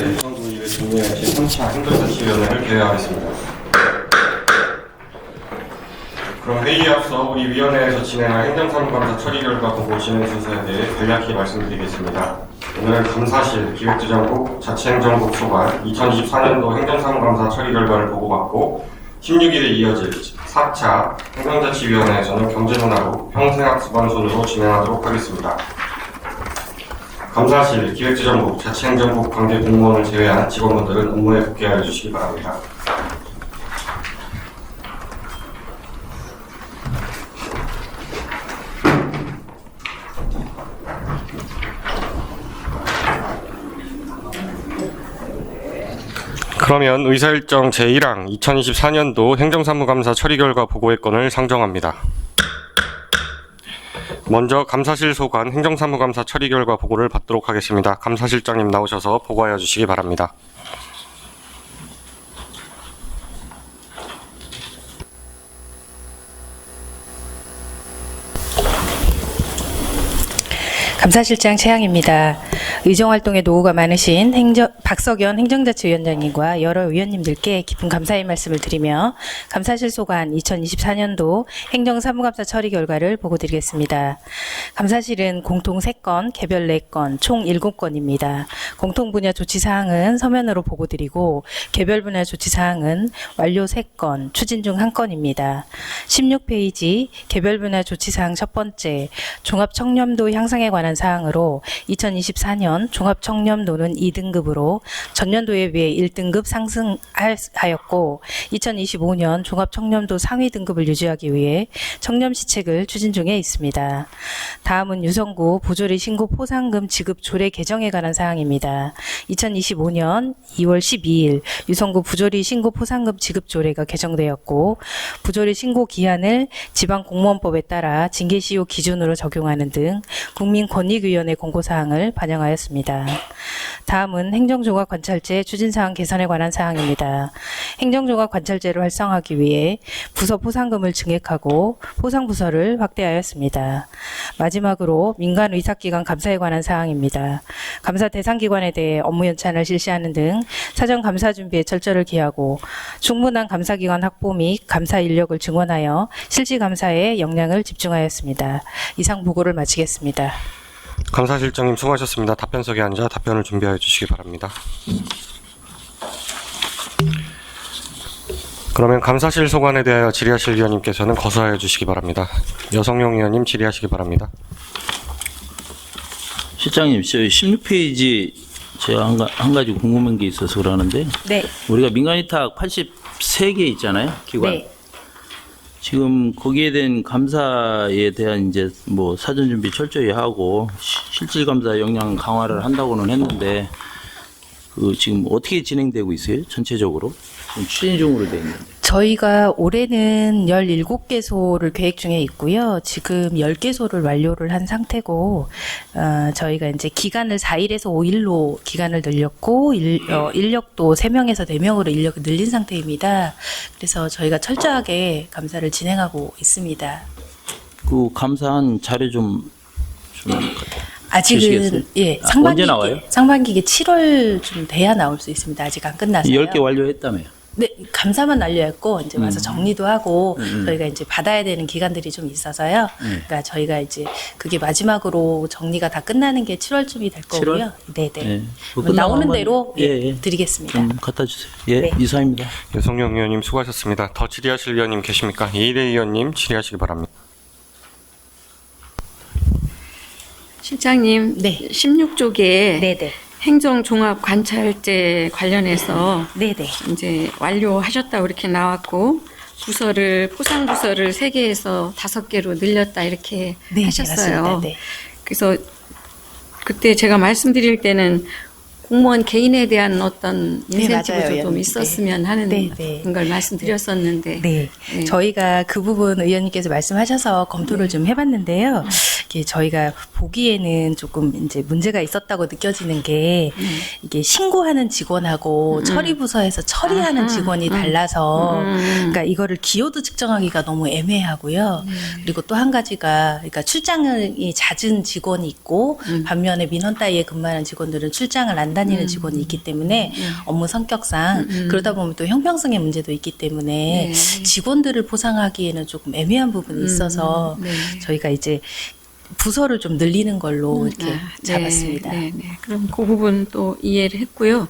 의정부 중에 제3차 행정자치위원회를 개회하겠습니다. 그럼 회의에 앞서 우리 위원회에서 진행할 행정사무감사 처리 결과 보고 진행 순서에 대해 간략히 말씀드리겠습니다. 오늘은 감사실, 기획재정국, 자치행정국 소관 2024년도 행정사무감사 처리 결과를 보고받고 16일에 이어질 4차 행정자치위원회에서는 경제문화국 평생학습원 순으로 진행하도록 하겠습니다. 감사실, 기획재정국, 자치행정국 관계 공무원을 제외한 직원분들은 업무에 복귀하여 주시기 바랍니다. 그러면 의사일정 제1항 2024년도 행정사무감사 처리 결과 보고의 건을 상정합니다. 먼저 감사실 소관 행정사무감사 처리 결과 보고를 받도록 하겠습니다. 감사실장님 나오셔서 보고하여 주시기 바랍니다. 감사실장 최양입니다. 의정활동에 노고가 많으신 박석연 행정자치위원장님과 여러 위원님들께 깊은 감사의 말씀을 드리며 감사실 소관 2024년도 행정사무감사 처리 결과를 보고드리겠습니다. 감사실은 공통 3건, 개별 4건, 총 7건입니다. 공통 분야 조치사항은 서면으로 보고드리고 개별 분야 조치사항은 완료 3건, 추진 중 1건입니다. 16페이지 개별 분야 조치사항 첫 번째, 종합청렴도 향상에 관한 사항으로 2024년 종합청렴도는 2등급으로 전년도에 비해 1등급 상승하였고 2025년 종합청렴도 상위 등급을 유지하기 위해 청렴시책을 추진 중에 있습니다. 다음은 유성구 부조리 신고 포상금 지급 조례 개정에 관한 사항입니다. 2025년 2월 12일 유성구 부조리 신고 포상금 지급 조례가 개정되었고 부조리 신고 기한을 지방공무원법에 따라 징계시효 기준으로 적용하는 등 국민권익위원회 공고사항을 반영하였습니다. 다음은 행정조각관찰제 추진사항 개선에 관한 사항입니다. 행정조각관찰제를 활성화하기 위해 부서 포상금을 증액하고 포상부서를 확대하였습니다. 마지막으로 민간의사기관 감사에 관한 사항입니다. 감사 대상기관에 대해 업무 연찬을 실시하는 등 사전 감사 준비에 철저를 기하고 충분한 감사기관 확보 및 감사 인력을 증원하여 실지 감사에 역량을 집중하였습니다. 이상 보고를 마치겠습니다. 감사실장님 수고하셨습니다. 답변석에 앉아 답변을 준비하여 주시기 바랍니다. 그러면 감사실 소관에 대하여 질의하실 위원님께서는 거수하여 주시기 바랍니다. 여성용 위원님 질의하시기 바랍니다. 실장님, 저 16페이지 제가 한 가지 궁금한 게 있어서 그러는데 네. 우리가 민간위탁 83개 있잖아요, 기관. 네. 지금 거기에 대한 감사에 대한 이제 뭐 사전 준비 철저히 하고 실질 감사 역량 강화를 한다고는 했는데 그 지금 어떻게 진행되고 있어요? 전체적으로 지금 추진 중으로 돼 있는데. 저희가 올해는 17개소를 계획 중에 있고요. 지금 10개소를 완료를 한 상태고, 저희가 이제 기간을 4일에서 5일로 기간을 늘렸고, 인력도 3명에서 4명으로 인력을 늘린 상태입니다. 그래서 저희가 철저하게 감사를 진행하고 있습니다. 그 감사한 자료 좀 아직은 주시겠어요? 예, 언제 나와요? 상반기에 7월쯤 돼야 나올 수 있습니다. 아직 안 끝났어요. 10개 완료했다며요. 네, 감사만 완료했고 이제 와서 정리도 하고 저희가 이제 받아야 되는 기간들이 좀 있어서요. 그러니까 저희가 이제 그게 마지막으로 정리가 다 끝나는 게 7월쯤이 될 거고요. 7월? 네, 네. 예. 그럼 나오는 한번, 대로 예. 드리겠습니다. 좀 갖다 주세요. 예, 네. 이사입니다. 여성용 위원님 수고하셨습니다. 더 질의하실 위원님 계십니까? 이일혜 위원님 질의하시기 바랍니다. 실장님, 네. 16쪽에 네네. 행정종합관찰제 관련해서 네네. 이제 완료하셨다고 이렇게 나왔고 포상부서를 3개에서 5개로 늘렸다 이렇게 네, 하셨어요. 맞습니다. 네. 그래서 그때 제가 말씀드릴 때는 공무원 개인에 대한 어떤 네, 인센티브도 맞아요, 좀 네. 있었으면 하는 네, 네. 걸 말씀드렸었는데 네. 네. 저희가 그 부분 의원님께서 말씀하셔서 검토를 좀 해봤는데요. 이게 저희가 보기에는 조금 이제 문제가 있었다고 느껴지는 게 이게 신고하는 직원하고 처리부서에서 처리하는 아하. 직원이 달라서 그러니까 이거를 기여도 측정하기가 너무 애매하고요. 그리고 또 한 가지가 그러니까 출장이 잦은 직원이 있고 반면에 민원 따위에 근무하는 직원들은 출장을 안 다니는 직원이 있기 때문에 업무 성격상 그러다 보면 또 형평성의 문제도 있기 때문에 네. 직원들을 보상하기에는 조금 애매한 부분이 있어서 네. 저희가 이제 부서를 좀 늘리는 걸로 이렇게 잡았습니다. 네. 그럼 그 부분 또 이해를 했고요.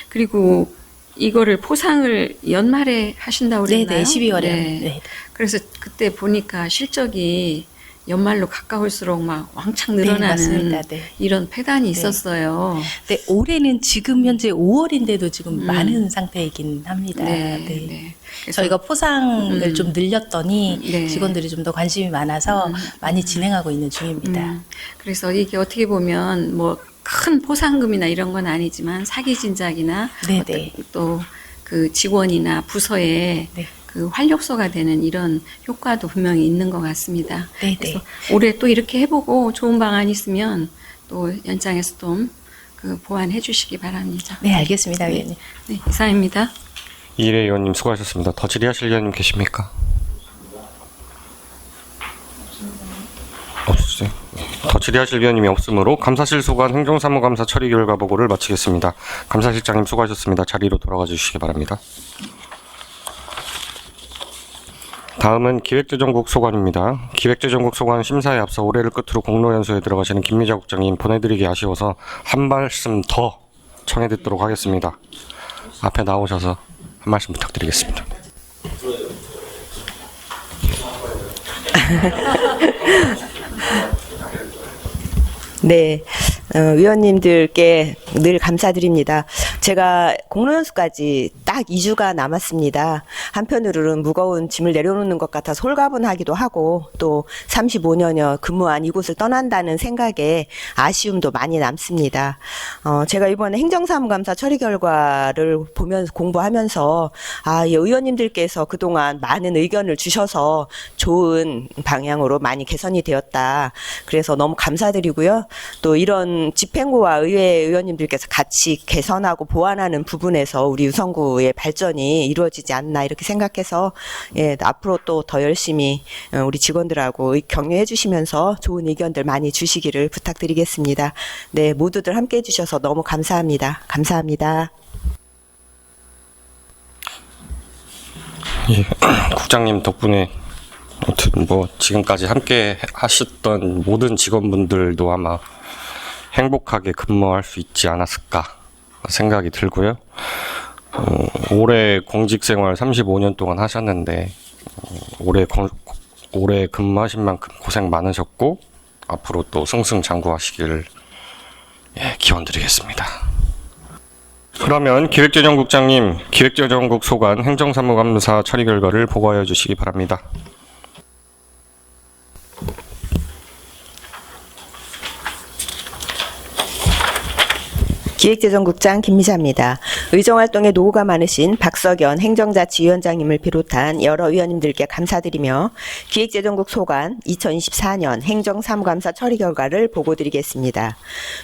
그리고 이거를 포상을 연말에 하신다고 그랬나요? 네네, 12월에. 네. 네. 그래서 그때 보니까 실적이 연말로 가까울수록 막 왕창 늘어나는 맞습니다. 네. 이런 폐단이 있었어요. 네, 올해는 지금 현재 5월인데도 지금 많은 상태이긴 합니다. 네. 네. 네. 그래서 저희가 포상을 좀 늘렸더니 네. 직원들이 좀 더 관심이 많아서 많이 진행하고 있는 중입니다. 그래서 이게 어떻게 보면 뭐 큰 포상금이나 이런 건 아니지만 사기 진작이나 네네. 또 그 직원이나 부서에 네. 그 활력소가 되는 이런 효과도 분명히 있는 것 같습니다. 네네. 그래서 올해 또 이렇게 해보고 좋은 방안 있으면 또 연장해서 좀 그 보완해 주시기 바랍니다. 네, 알겠습니다, 위원님. 네, 이상입니다. 이래 의원님 수고하셨습니다. 더 질의하실 의원님 계십니까? 없으세요? 더 질의하실 의원님이 없으므로 감사실 소관 행정사무감사 처리 결과 보고를 마치겠습니다. 감사실장님 수고하셨습니다. 자리로 돌아가 주시기 바랍니다. 다음은 기획재정국 소관입니다. 기획재정국 소관 심사에 앞서 올해를 끝으로 공로연수에 들어가시는 김미자 국장님 보내드리기 아쉬워서 한 말씀 더 청해 듣도록 하겠습니다. 앞에 나오셔서 한 말씀 부탁드리겠습니다. 네, 위원님들께 늘 감사드립니다. 제가 공로연수까지 딱 2주가 남았습니다. 한편으로는 무거운 짐을 내려놓는 것 같아서 홀가분하기도 하고 또 35년여 근무한 이곳을 떠난다는 생각에 아쉬움도 많이 남습니다. 제가 이번에 행정사무감사 처리 결과를 보면서 공부하면서 이 의원님들께서 그동안 많은 의견을 주셔서 좋은 방향으로 많이 개선이 되었다. 그래서 너무 감사드리고요. 또 이런 집행부와 의회 의원님들께서 같이 개선하고 보완하는 부분에서 우리 유성구의 발전이 이루어지지 않나 이렇게 생각해서 앞으로 또 더 열심히 우리 직원들하고 격려해 주시면서 좋은 의견들 많이 주시기를 부탁드리겠습니다. 네, 모두들 함께 해주셔서 너무 감사합니다. 감사합니다. 예, 국장님 덕분에 지금까지 함께 하셨던 모든 직원분들도 아마 행복하게 근무할 수 있지 않았을까 생각이 들고요. 올해 공직생활 35년 동안 하셨는데 올해 근무하신 만큼 고생 많으셨고 앞으로 또 승승장구하시기를 기원드리겠습니다. 그러면 기획재정국장님, 기획재정국 소관 행정사무감사 처리 결과를 보고하여 주시기 바랍니다. 기획재정국장 김미자입니다. 의정활동에 노고가 많으신 박석연 행정자치위원장님을 비롯한 여러 위원님들께 감사드리며 기획재정국 소관 2024년 행정사무감사 처리 결과를 보고드리겠습니다.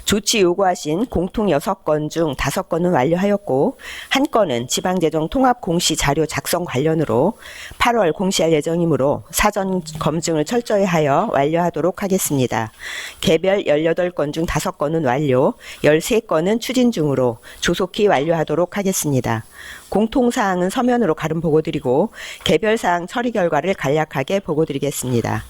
조치 요구하신 공통 6건 중 5건은 완료하였고 1건은 지방재정 통합 공시 자료 작성 관련으로 8월 공시할 예정이므로 사전 검증을 철저히 하여 완료하도록 하겠습니다. 개별 18건 중 5건은 완료, 13건은 추진 중으로 조속히 완료하도록 하겠습니다. 공통사항은 서면으로 가름 보고드리고 개별사항 처리 결과를 간략하게 보고드리겠습니다.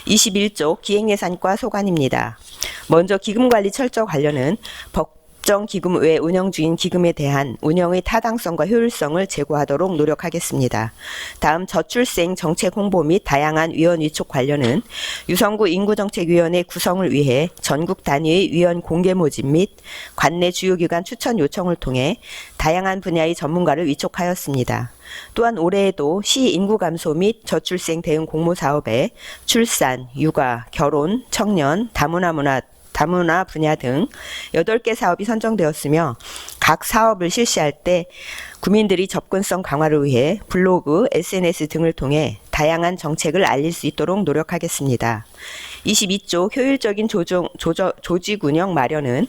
21조 기획예산과 소관입니다. 먼저 기금관리 철저 관련은 법정기금 외 운영 중인 기금에 대한 운영의 타당성과 효율성을 제고하도록 노력하겠습니다. 다음 저출생 정책 홍보 및 다양한 위원 위촉 관련은 유성구 인구정책위원회 구성을 위해 전국 단위의 위원 공개 모집 및 관내 주요기관 추천 요청을 통해 다양한 분야의 전문가를 위촉하였습니다. 또한 올해에도 시 인구 감소 및 저출생 대응 공모 사업에 출산, 육아, 결혼, 청년, 다문화 분야 등 8개 사업이 선정되었으며 각 사업을 실시할 때 구민들이 접근성 강화를 위해 블로그, SNS 등을 통해 다양한 정책을 알릴 수 있도록 노력하겠습니다. 22조 효율적인 조직 운영 마련은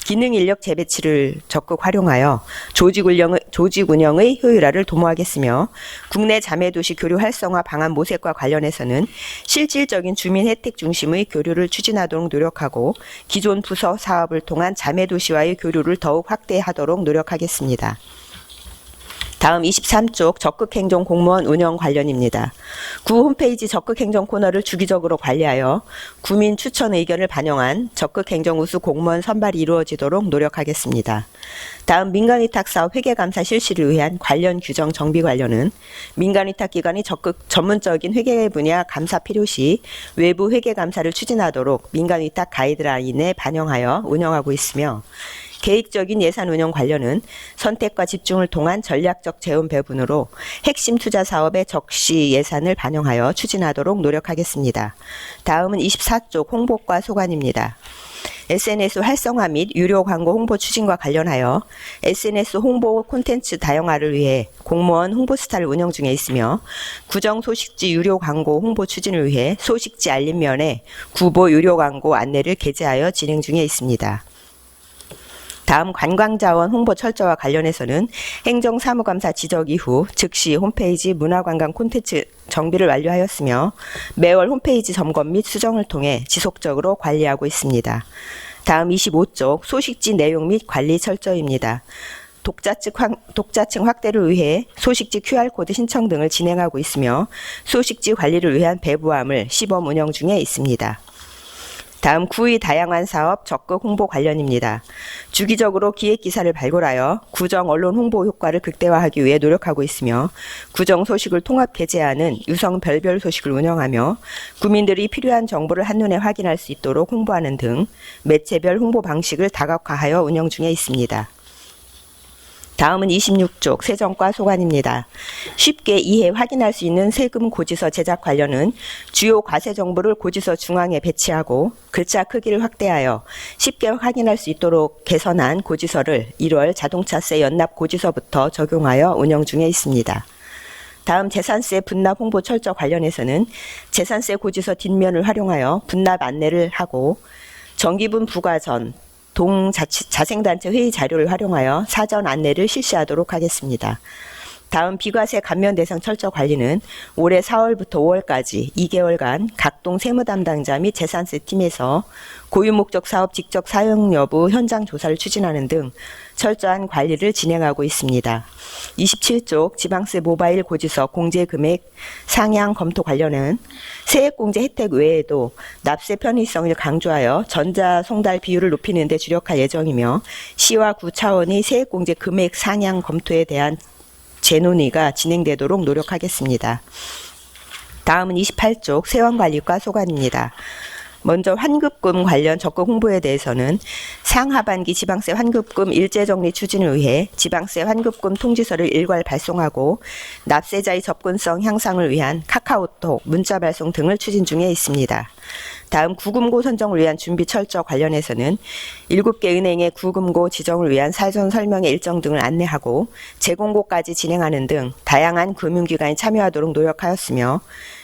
기능 인력 재배치를 적극 활용하여 조직 운영의 효율화를 도모하겠으며 국내 자매도시 교류 활성화 방안 모색과 관련해서는 실질적인 주민 혜택 중심의 교류를 추진하도록 노력하고 기존 부서 사업을 통한 자매도시와의 교류를 더욱 확대하도록 노력하겠습니다. 다음 23쪽 적극행정 공무원 운영 관련입니다. 구 홈페이지 적극행정 코너를 주기적으로 관리하여 구민 추천 의견을 반영한 적극행정 우수 공무원 선발이 이루어지도록 노력하겠습니다. 다음 민간위탁 사업 회계감사 실시를 위한 관련 규정 정비 관련은 민간위탁기관이 적극 전문적인 회계 분야 감사 필요시 외부 회계감사를 추진하도록 민간위탁 가이드라인에 반영하여 운영하고 있으며 계획적인 예산 운영 관련은 선택과 집중을 통한 전략적 재원 배분으로 핵심 투자 사업의 적시 예산을 반영하여 추진하도록 노력하겠습니다. 다음은 24쪽 홍보과 소관입니다. SNS 활성화 및 유료 광고 홍보 추진과 관련하여 SNS 홍보 콘텐츠 다양화를 위해 공무원 홍보스타를 운영 중에 있으며 구정 소식지 유료 광고 홍보 추진을 위해 소식지 알림면에 구보 유료 광고 안내를 게재하여 진행 중에 있습니다. 다음 관광자원 홍보 철저와 관련해서는 행정사무감사 지적 이후 즉시 홈페이지 문화관광 콘텐츠 정비를 완료하였으며 매월 홈페이지 점검 및 수정을 통해 지속적으로 관리하고 있습니다. 다음 25쪽 소식지 내용 및 관리 철저입니다. 독자층 확대를 위해 소식지 QR코드 신청 등을 진행하고 있으며 소식지 관리를 위한 배부함을 시범 운영 중에 있습니다. 다음 9위 다양한 사업 적극 홍보 관련입니다. 주기적으로 기획기사를 발굴하여 구정 언론 홍보 효과를 극대화하기 위해 노력하고 있으며 구정 소식을 통합 게재하는 유성 별별 소식을 운영하며 구민들이 필요한 정보를 한눈에 확인할 수 있도록 홍보하는 등 매체별 홍보 방식을 다각화하여 운영 중에 있습니다. 다음은 26쪽 세정과 소관입니다. 쉽게 이해 확인할 수 있는 세금 고지서 제작 관련은 주요 과세 정보를 고지서 중앙에 배치하고 글자 크기를 확대하여 쉽게 확인할 수 있도록 개선한 고지서를 1월 자동차세 연납 고지서부터 적용하여 운영 중에 있습니다. 다음 재산세 분납 홍보 철저 관련해서는 재산세 고지서 뒷면을 활용하여 분납 안내를 하고 정기분 부과 전 동자생단체 회의 자료를 활용하여 사전 안내를 실시하도록 하겠습니다. 다음 비과세 감면 대상 철저 관리는 올해 4월부터 5월까지 2개월간 각동 세무 담당자 및 재산세 팀에서 고유 목적 사업 직접 사용 여부 현장 조사를 추진하는 등 철저한 관리를 진행하고 있습니다. 27쪽 지방세 모바일 고지서 공제 금액 상향 검토 관련은 세액공제 혜택 외에도 납세 편의성을 강조하여 전자 송달 비율을 높이는 데 주력할 예정이며 시와 구 차원의 세액공제 금액 상향 검토에 대한 재논의가 진행되도록 노력하겠습니다. 다음은 28쪽 세원관리과 소관입니다. 먼저 환급금 관련 적극 홍보에 대해서는 상하반기 지방세 환급금 일제정리 추진을 위해 지방세 환급금 통지서를 일괄 발송하고 납세자의 접근성 향상을 위한 카카오톡, 문자 발송 등을 추진 중에 있습니다. 다음 구금고 선정을 위한 준비 철저 관련해서는 7개 은행의 구금고 지정을 위한 사전 설명의 일정 등을 안내하고 재공고까지 진행하는 등 다양한 금융기관이 참여하도록 노력하였으며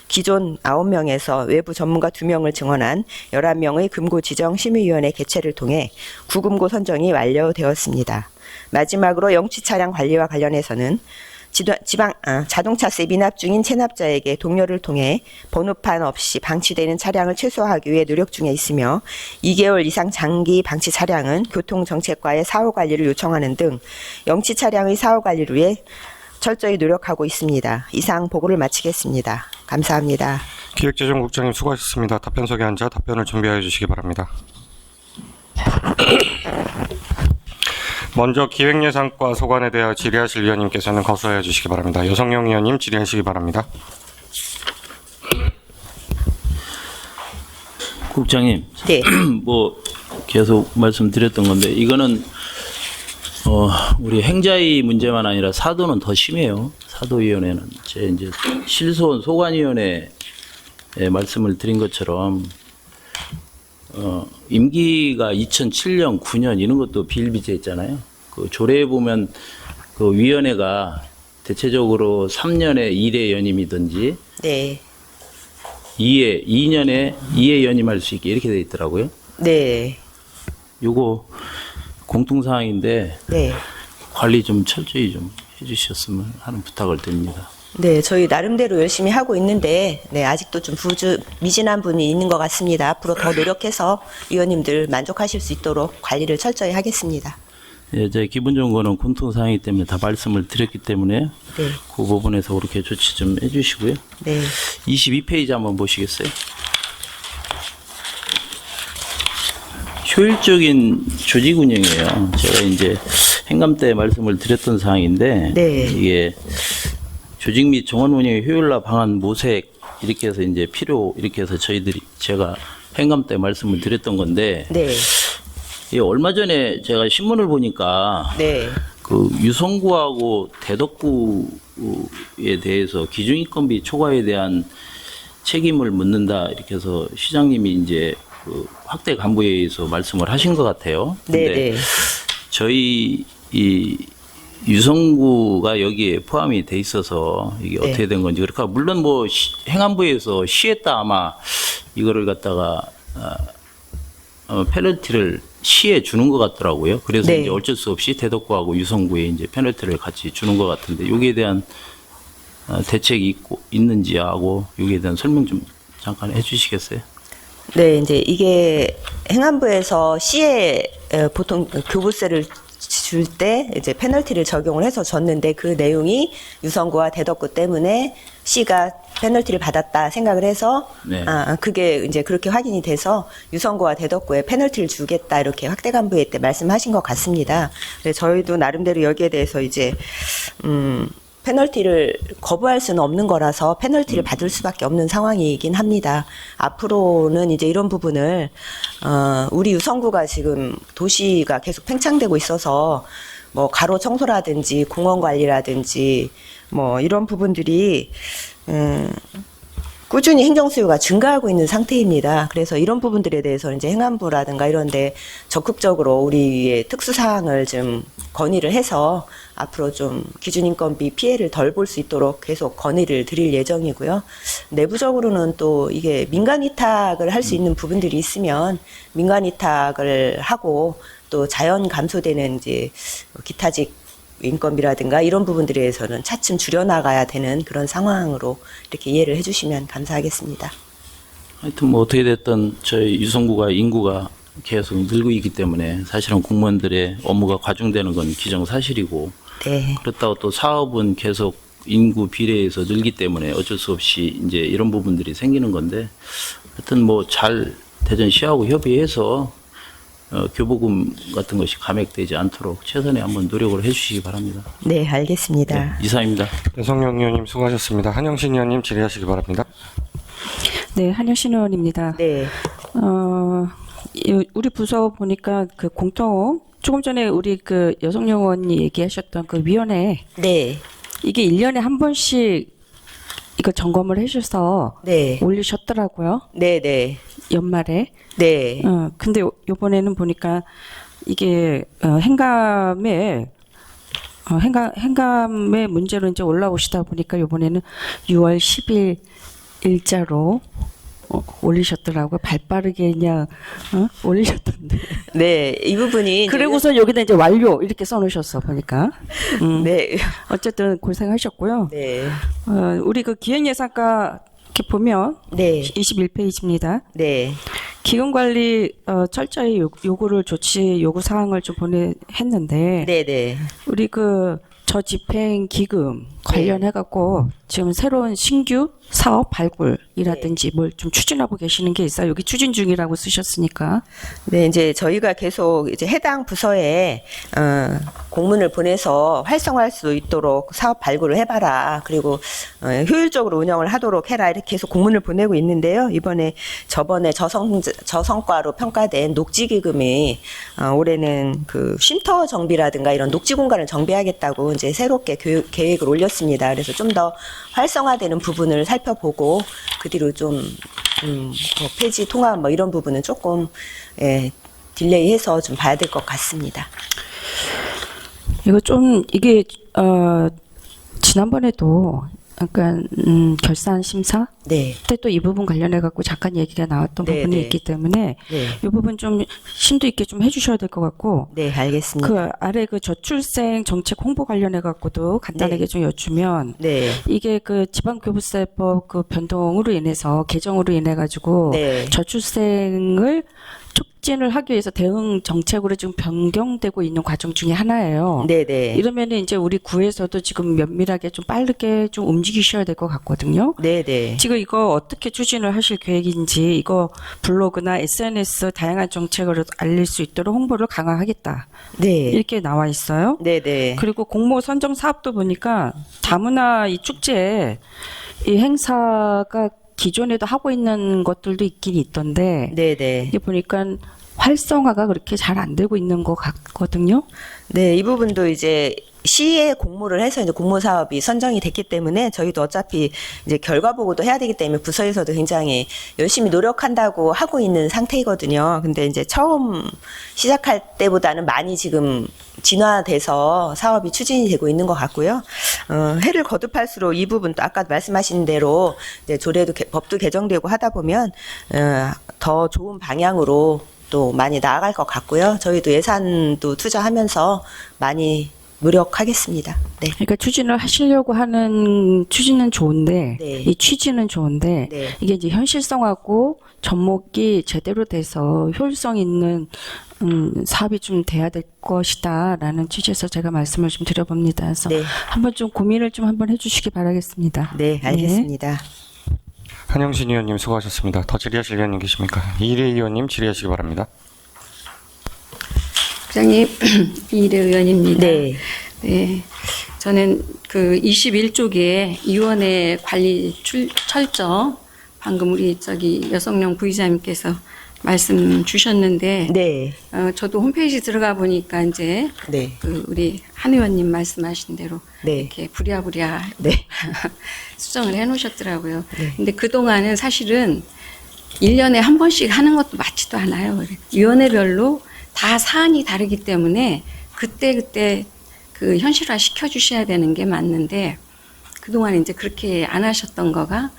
기존 9명에서 외부 전문가 2명을 증언한 11명의 금고 지정 심의위원회 개최를 통해 구금고 선정이 완료되었습니다. 마지막으로 영치 차량 관리와 관련해서는 자동차세 미납 중인 체납자에게 동료를 통해 번호판 없이 방치되는 차량을 최소화하기 위해 노력 중에 있으며 2개월 이상 장기 방치 차량은 교통정책과의 사후관리를 요청하는 등 영치 차량의 사후관리를 위해 철저히 노력하고 있습니다. 이상 보고를 마치겠습니다. 감사합니다. 기획재정국장님 수고하셨습니다. 답변석에 앉아 답변을 준비해 주시기 바랍니다. 먼저 기획예산과 소관에 대하여 질의하실 위원님께서는 거수하여 주시기 바랍니다. 여성영 위원님 질의하시기 바랍니다. 국장님, 네. 뭐 계속 말씀드렸던 건데 이거는 우리 행자위 문제만 아니라 사도는 더 심해요. 사도위원회는 제 이제 실소원 소관위원회에 말씀을 드린 것처럼 임기가 2007년, 9년 이런 것도 비일비재했잖아요. 그 조례에 보면 그 위원회가 대체적으로 3년에 1회 연임이든지 네. 2년에 2회 연임할 수 있게 이렇게 돼 있더라고요. 네. 요거 공통사항인데 네. 관리 좀 철저히 좀 해주셨으면 하는 부탁을 드립니다. 네, 저희 나름대로 열심히 하고 있는데, 네, 아직도 좀 미진한 부분이 있는 것 같습니다. 앞으로 더 노력해서 위원님들 만족하실 수 있도록 관리를 철저히 하겠습니다. 예, 제 기본적인 거는 공통사항이기 때문에 다 말씀을 드렸기 때문에 네. 그 부분에서 그렇게 조치 좀 해주시고요. 네. 22페이지 한번 보시겠어요? 효율적인 조직 운영이에요. 제가 이제 행감 때 말씀을 드렸던 사항인데 네. 이게 조직 및 정원 운영의 효율화 방안 모색 이렇게 해서 이제 필요 이렇게 해서 제가 행감 때 말씀을 드렸던 건데 네. 예, 얼마 전에 제가 신문을 보니까 네. 그 유성구하고 대덕구에 대해서 기준인건비 초과에 대한 책임을 묻는다 이렇게 해서 시장님이 이제 그 확대 간부회의에서 말씀을 하신 것 같아요. 네. 근데 네. 저희 이 유성구가 여기에 포함이 돼 있어서 이게 네. 어떻게 된 건지 그러니까 물론 뭐 행안부에서 시에다 아마 이거를 갖다가 페널티를 시에 주는 것 같더라고요. 그래서 네. 이제 어쩔 수 없이 대덕구하고 유성구에 이제 페널티를 같이 주는 것 같은데 여기에 대한 대책이 있는지 하고 여기에 대한 설명 좀 잠깐 해주시겠어요? 네, 이제 이게 행안부에서 시에 보통 교부세를 줄 때 이제 페널티를 적용을 해서 줬는데 그 내용이 유성구와 대덕구 때문에 시가 페널티를 받았다 생각을 해서 네. 그게 이제 그렇게 확인이 돼서 유성구와 대덕구에 페널티를 주겠다 이렇게 확대 간부회 때 말씀하신 것 같습니다. 근데 저희도 나름대로 여기에 대해서 이제 페널티를 거부할 수는 없는 거라서 페널티를 받을 수밖에 없는 상황이긴 합니다. 앞으로는 이제 이런 부분을 우리 유성구가 지금 도시가 계속 팽창되고 있어서 뭐 가로 청소라든지 공원 관리라든지 뭐 이런 부분들이 꾸준히 행정 수요가 증가하고 있는 상태입니다. 그래서 이런 부분들에 대해서 이제 행안부라든가 이런데 적극적으로 우리의 특수사항을 좀 건의를 해서 앞으로 좀 기준인건비 피해를 덜 볼 수 있도록 계속 건의를 드릴 예정이고요. 내부적으로는 또 이게 민간 위탁을 할 수 있는 부분들이 있으면 민간 위탁을 하고 또 자연 감소되는 이제 기타직 인건비라든가 이런 부분들에 대해서는 차츰 줄여나가야 되는 그런 상황으로 이렇게 이해를 해주시면 감사하겠습니다. 하여튼 뭐 어떻게 됐든 저희 유성구가 인구가 계속 늘고 있기 때문에 사실은 공무원들의 업무가 과중되는 건 기정사실이고 네. 그렇다고 또 사업은 계속 인구 비례해서 늘기 때문에 어쩔 수 없이 이제 이런 부분들이 생기는 건데 하여튼 뭐 잘 대전시하고 협의해서 교부금 같은 것이 감액되지 않도록 최선의 한번 노력을 해주시기 바랍니다. 네, 알겠습니다. 네, 이상입니다. 배성영 의원님 수고하셨습니다. 한영신 의원님 질의하시기 바랍니다. 네, 한효신 의원입니다. 네. 우리 부서 보니까 그 조금 전에 우리 그 여성영 의원이 얘기하셨던 그 위원회, 네. 이게 1년에 한 번씩 이거 점검을 해주셔서 네. 올리셨더라고요. 네, 네. 연말에. 네. 근데 요번에는 보니까 이게 행감의 문제로 이제 올라오시다 보니까 요번에는 6월 10일 일자로 올리셨더라고요. 발빠르게 그냥 올리셨던데. 네, 이 부분이 이제 그리고서 여기다 이제 완료 이렇게 써놓으셨어 보니까. 네. 어쨌든 고생하셨고요. 네. 우리 그 기획예산과 이렇게 보면 네. 21페이지입니다. 네. 기금관리 철저히 요구를 조치 요구 사항을 좀 했는데 네, 네. 우리 그 저집행 기금 관련해 갖고 지금 새로운 신규 사업 발굴이라든지 뭘 좀 추진하고 계시는 게 있어요. 여기 추진 중이라고 쓰셨으니까. 네, 이제 저희가 계속 이제 해당 부서에 공문을 보내서 활성화할 수 있도록 사업 발굴을 해봐라. 그리고 효율적으로 운영을 하도록 해라. 이렇게 계속 공문을 보내고 있는데요. 저번에 저성과로 평가된 녹지기금이 올해는 그 쉼터 정비라든가 이런 녹지 공간을 정비하겠다고 이제 새롭게 계획을 올렸습니다. 그래서 좀 더 활성화되는 부분을 살펴보고 그 뒤로 좀 뭐 폐지 통합 뭐 이런 부분은 조금 딜레이해서 좀 봐야 될 것 같습니다. 이게 지난번에도 그러니까 결산 심사 네. 때 또 이 부분 관련해 갖고 잠깐 얘기가 나왔던 네, 부분이 네. 있기 때문에 네. 이 부분 좀 심도 있게 좀 해주셔야 될 것 같고 네, 알겠습니다. 그 아래 그 저출생 정책 홍보 관련해 갖고도 간단하게 네. 좀 여쭈면 네. 이게 그 지방교부세법 그 변동으로 인해서 개정으로 인해 가지고 네. 저출생을 촉진을 하기 위해서 대응 정책으로 지금 변경되고 있는 과정 중에 하나예요. 네, 네. 이러면은 이제 우리 구에서도 지금 면밀하게 좀 빠르게 좀 움직이셔야 될 것 같거든요. 네, 네. 지금 이거 어떻게 추진을 하실 계획인지 이거 블로그나 SNS 다양한 정책으로 알릴 수 있도록 홍보를 강화하겠다. 네. 이렇게 나와 있어요. 네, 네. 그리고 공모 선정 사업도 보니까 다문화 이 축제에 이 행사가 기존에도 하고 있는 것들도 있긴 있던데 네, 네. 이게 보니까 활성화가 그렇게 잘 안 되고 있는 것 같거든요. 네, 이 부분도 이제 시에 공모를 해서 이제 공모 사업이 선정이 됐기 때문에 저희도 어차피 이제 결과 보고도 해야 되기 때문에 부서에서도 굉장히 열심히 노력한다고 하고 있는 상태이거든요. 근데 이제 처음 시작할 때보다는 많이 지금 진화돼서 사업이 추진이 되고 있는 것 같고요. 해를 거듭할수록 이 부분도 아까 말씀하신 대로 이제 조례도 법도 개정되고 하다 보면 더 좋은 방향으로 또 많이 나아갈 것 같고요. 저희도 예산도 투자하면서 많이 노력하겠습니다. 네. 그러니까 추진을 하시려고 하는 추진은 좋은데 네. 이 취지는 좋은데 네. 이게 이제 현실성하고 접목이 제대로 돼서 효율성 있는 사업이 좀 돼야 될 것이다라는 취지에서 제가 말씀을 좀 드려봅니다. 그래서 네. 한번 좀 고민을 좀 한번 해주시기 바라겠습니다. 네, 알겠습니다. 한영신 의원님 수고하셨습니다. 더 질의하실 의원님 계십니까? 이일혜 의원님 질의하시기 바랍니다. 부장님, 이일혜 의원입니다. 네. 네. 저는 그 21쪽에 위원회 관리 철저, 방금 우리 여성용 부의장님께서 말씀 주셨는데, 네. 저도 홈페이지 들어가 보니까 이제 네. 그 우리 한 의원님 말씀하신 대로 네. 이렇게 부랴부랴 네. 수정을 해 놓으셨더라고요. 근데 그동안은 사실은 1년에 한 번씩 하는 것도 맞지도 않아요. 위원회별로 다 사안이 다르기 때문에 그때 그 현실화 시켜주셔야 되는 게 맞는데 그동안 이제 그렇게 안 하셨던 거가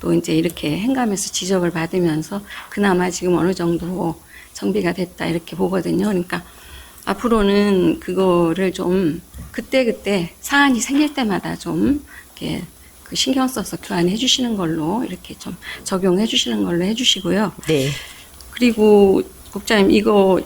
또 이제 이렇게 행감에서 지적을 받으면서 그나마 지금 어느 정도 정비가 됐다 이렇게 보거든요. 그러니까 앞으로는 그거를 좀 그때 사안이 생길 때마다 좀 이렇게 그 신경 써서 교환해 주시는 걸로 이렇게 좀 적용해 주시는 걸로 해 주시고요. 네. 그리고 국장님 이거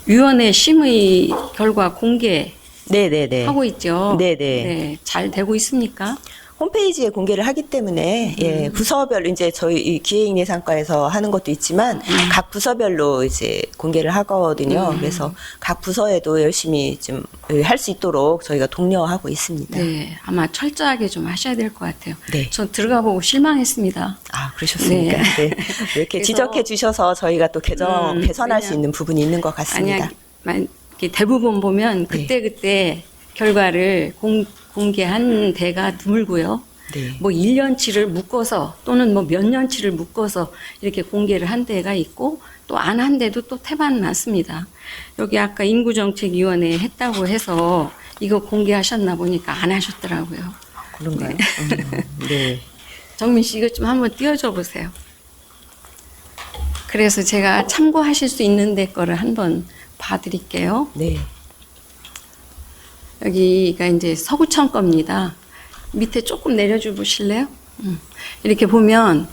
위원회 심의 결과 공개하고 네네네. 있죠. 네네. 네, 잘 되고 있습니까? 홈페이지에 공개를 하기 때문에 예, 부서별로 이제 저희 이 기획예산과에서 하는 것도 있지만 각 부서별로 이제 공개를 하거든요. 그래서 각 부서에도 열심히 좀 할 수 있도록 저희가 독려하고 있습니다. 네, 아마 철저하게 좀 하셔야 될 것 같아요. 네. 전 들어가 보고 실망했습니다. 아, 그러셨습니까? 네. 이렇게 그래서- 지적해 주셔서 저희가 또 개선할 수 왜냐- 있는 부분이 있는 것 같습니다. 이렇게 대부분 보면 네. 그때 결과를 공개한 데가 드물고요. 네. 뭐 1년치를 묶어서 또는 뭐 몇 년치를 묶어서 이렇게 공개를 한 데가 있고 또 안 한 데도 또 태반 많습니다. 여기 아까 인구정책위원회 했다고 해서 이거 공개하셨나 보니까 안 하셨더라고요. 그런가요? 네. 정민 씨 이거 좀 한번 띄워줘 보세요. 그래서 제가 참고하실 수 있는 데 거를 한번 봐드릴게요. 네. 여기가 이제 서구청 겁니다. 밑에 조금 내려줘 보실래요? 이렇게 보면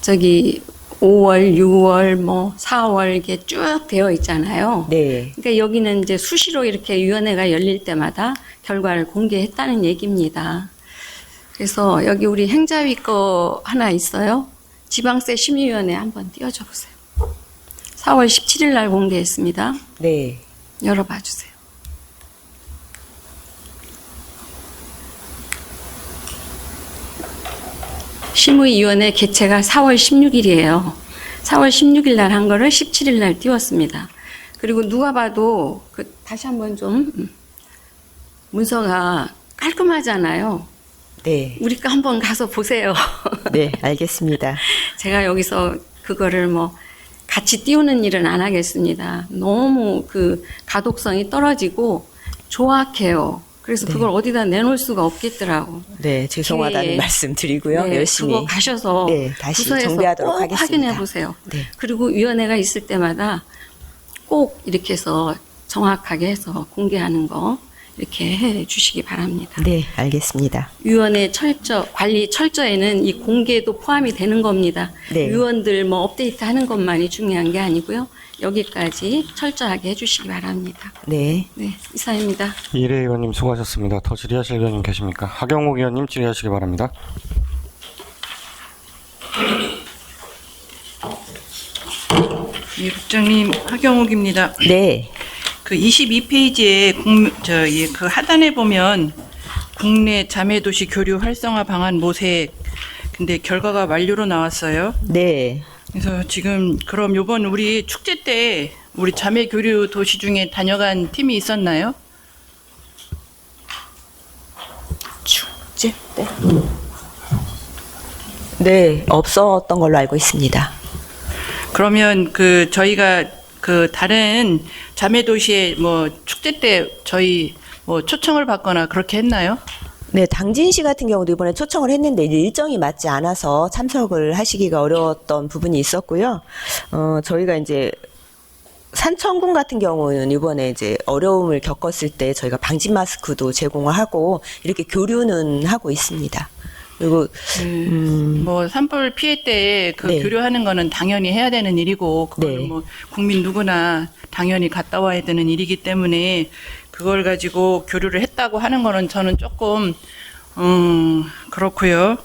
저기 5월, 6월, 뭐 4월 이게 쭉 되어 있잖아요. 네. 그러니까 여기는 이제 수시로 이렇게 위원회가 열릴 때마다 결과를 공개했다는 얘기입니다. 그래서 여기 우리 행자위 거 하나 있어요. 지방세 심의위원회 한번 띄워줘 보세요. 4월 17일 날 공개했습니다. 네. 열어봐 주세요. 심의위원회 개최가 4월 16일이에요. 4월 16일 날 한 거를 17일 날 띄웠습니다. 그리고 누가 봐도 다시 한번 좀 문서가 깔끔하잖아요. 네. 우리 거 한번 가서 보세요. 네, 알겠습니다. 제가 여기서 그거를 뭐 같이 띄우는 일은 안 하겠습니다. 너무 그 가독성이 떨어지고 조악해요. 그래서 그걸 어디다 내놓을 수가 없겠더라고. 네, 죄송하다는 기회에. 말씀 드리고요. 네, 열심히 그거 가셔서 네, 다시 부서에서 정비하도록 꼭 하겠습니다. 확인해 보세요. 네. 그리고 위원회가 있을 때마다 꼭 이렇게 해서 정확하게 해서 공개하는 거 이렇게 해 주시기 바랍니다. 네, 알겠습니다. 위원회 관리 철저에는 이 공개도 포함이 되는 겁니다. 네. 위원들 뭐 업데이트 하는 것만이 중요한 게 아니고요. 여기까지 철저하게 해주시기 바랍니다. 네. 네, 이상입니다. 이래 의원님 수고하셨습니다. 더 질의하실 의원님 계십니까? 하경욱 의원님 질의하시기 바랍니다. 예, 국장님 하경욱입니다. 네. 그 22페이지에 그 하단에 보면 국내 자매도시 교류 활성화 방안 모색 근데 결과가 완료로 나왔어요. 네. 그래서 지금 그럼 요번 우리 축제 때 우리 자매 교류 도시 중에 다녀간 팀이 있었나요? 축제 때? 네, 없었던 걸로 알고 있습니다. 그러면 그 저희가 그 다른 자매 도시에 뭐 축제 때 저희 뭐 초청을 받거나 그렇게 했나요? 네, 당진시 같은 경우도 이번에 초청을 했는데 이제 일정이 맞지 않아서 참석을 하시기가 어려웠던 부분이 있었고요. 저희가 이제 산청군 같은 경우는 이번에 이제 어려움을 겪었을 때 저희가 방진 마스크도 제공을 하고 이렇게 교류는 하고 있습니다. 그리고 뭐 산불 피해 때 그 네. 교류하는 거는 당연히 해야 되는 일이고 그걸 네. 뭐 국민 누구나 당연히 갔다 와야 되는 일이기 때문에 그걸 가지고 교류를 했다고 하는 거는 저는 조금 그렇고요.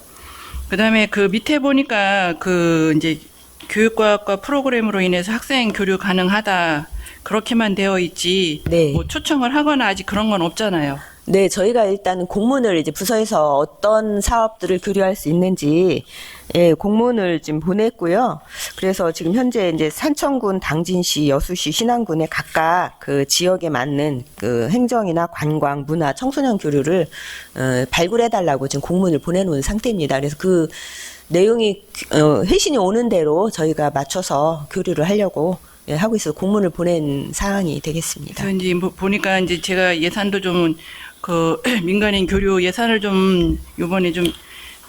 그다음에 그 밑에 보니까 그 이제 교육과학과 프로그램으로 인해서 학생 교류 가능하다 그렇게만 되어 있지 네. 뭐 초청을 하거나 아직 그런 건 없잖아요. 네, 저희가 일단 공문을 이제 부서에서 어떤 사업들을 교류할 수 있는지 예, 공문을 지금 보냈고요. 그래서 지금 현재 이제 산청군, 당진시, 여수시, 신안군에 각각 그 지역에 맞는 그 행정이나 관광, 문화, 청소년 교류를 발굴해달라고 지금 공문을 보내놓은 상태입니다. 그래서 그 내용이 회신이 오는 대로 저희가 맞춰서 교류를 하려고 예, 하고 있어서 공문을 보낸 사항이 되겠습니다. 그래서 이제 뭐 보니까 이제 제가 예산도 좀 그 민간인 교류 예산을 좀 요번에 좀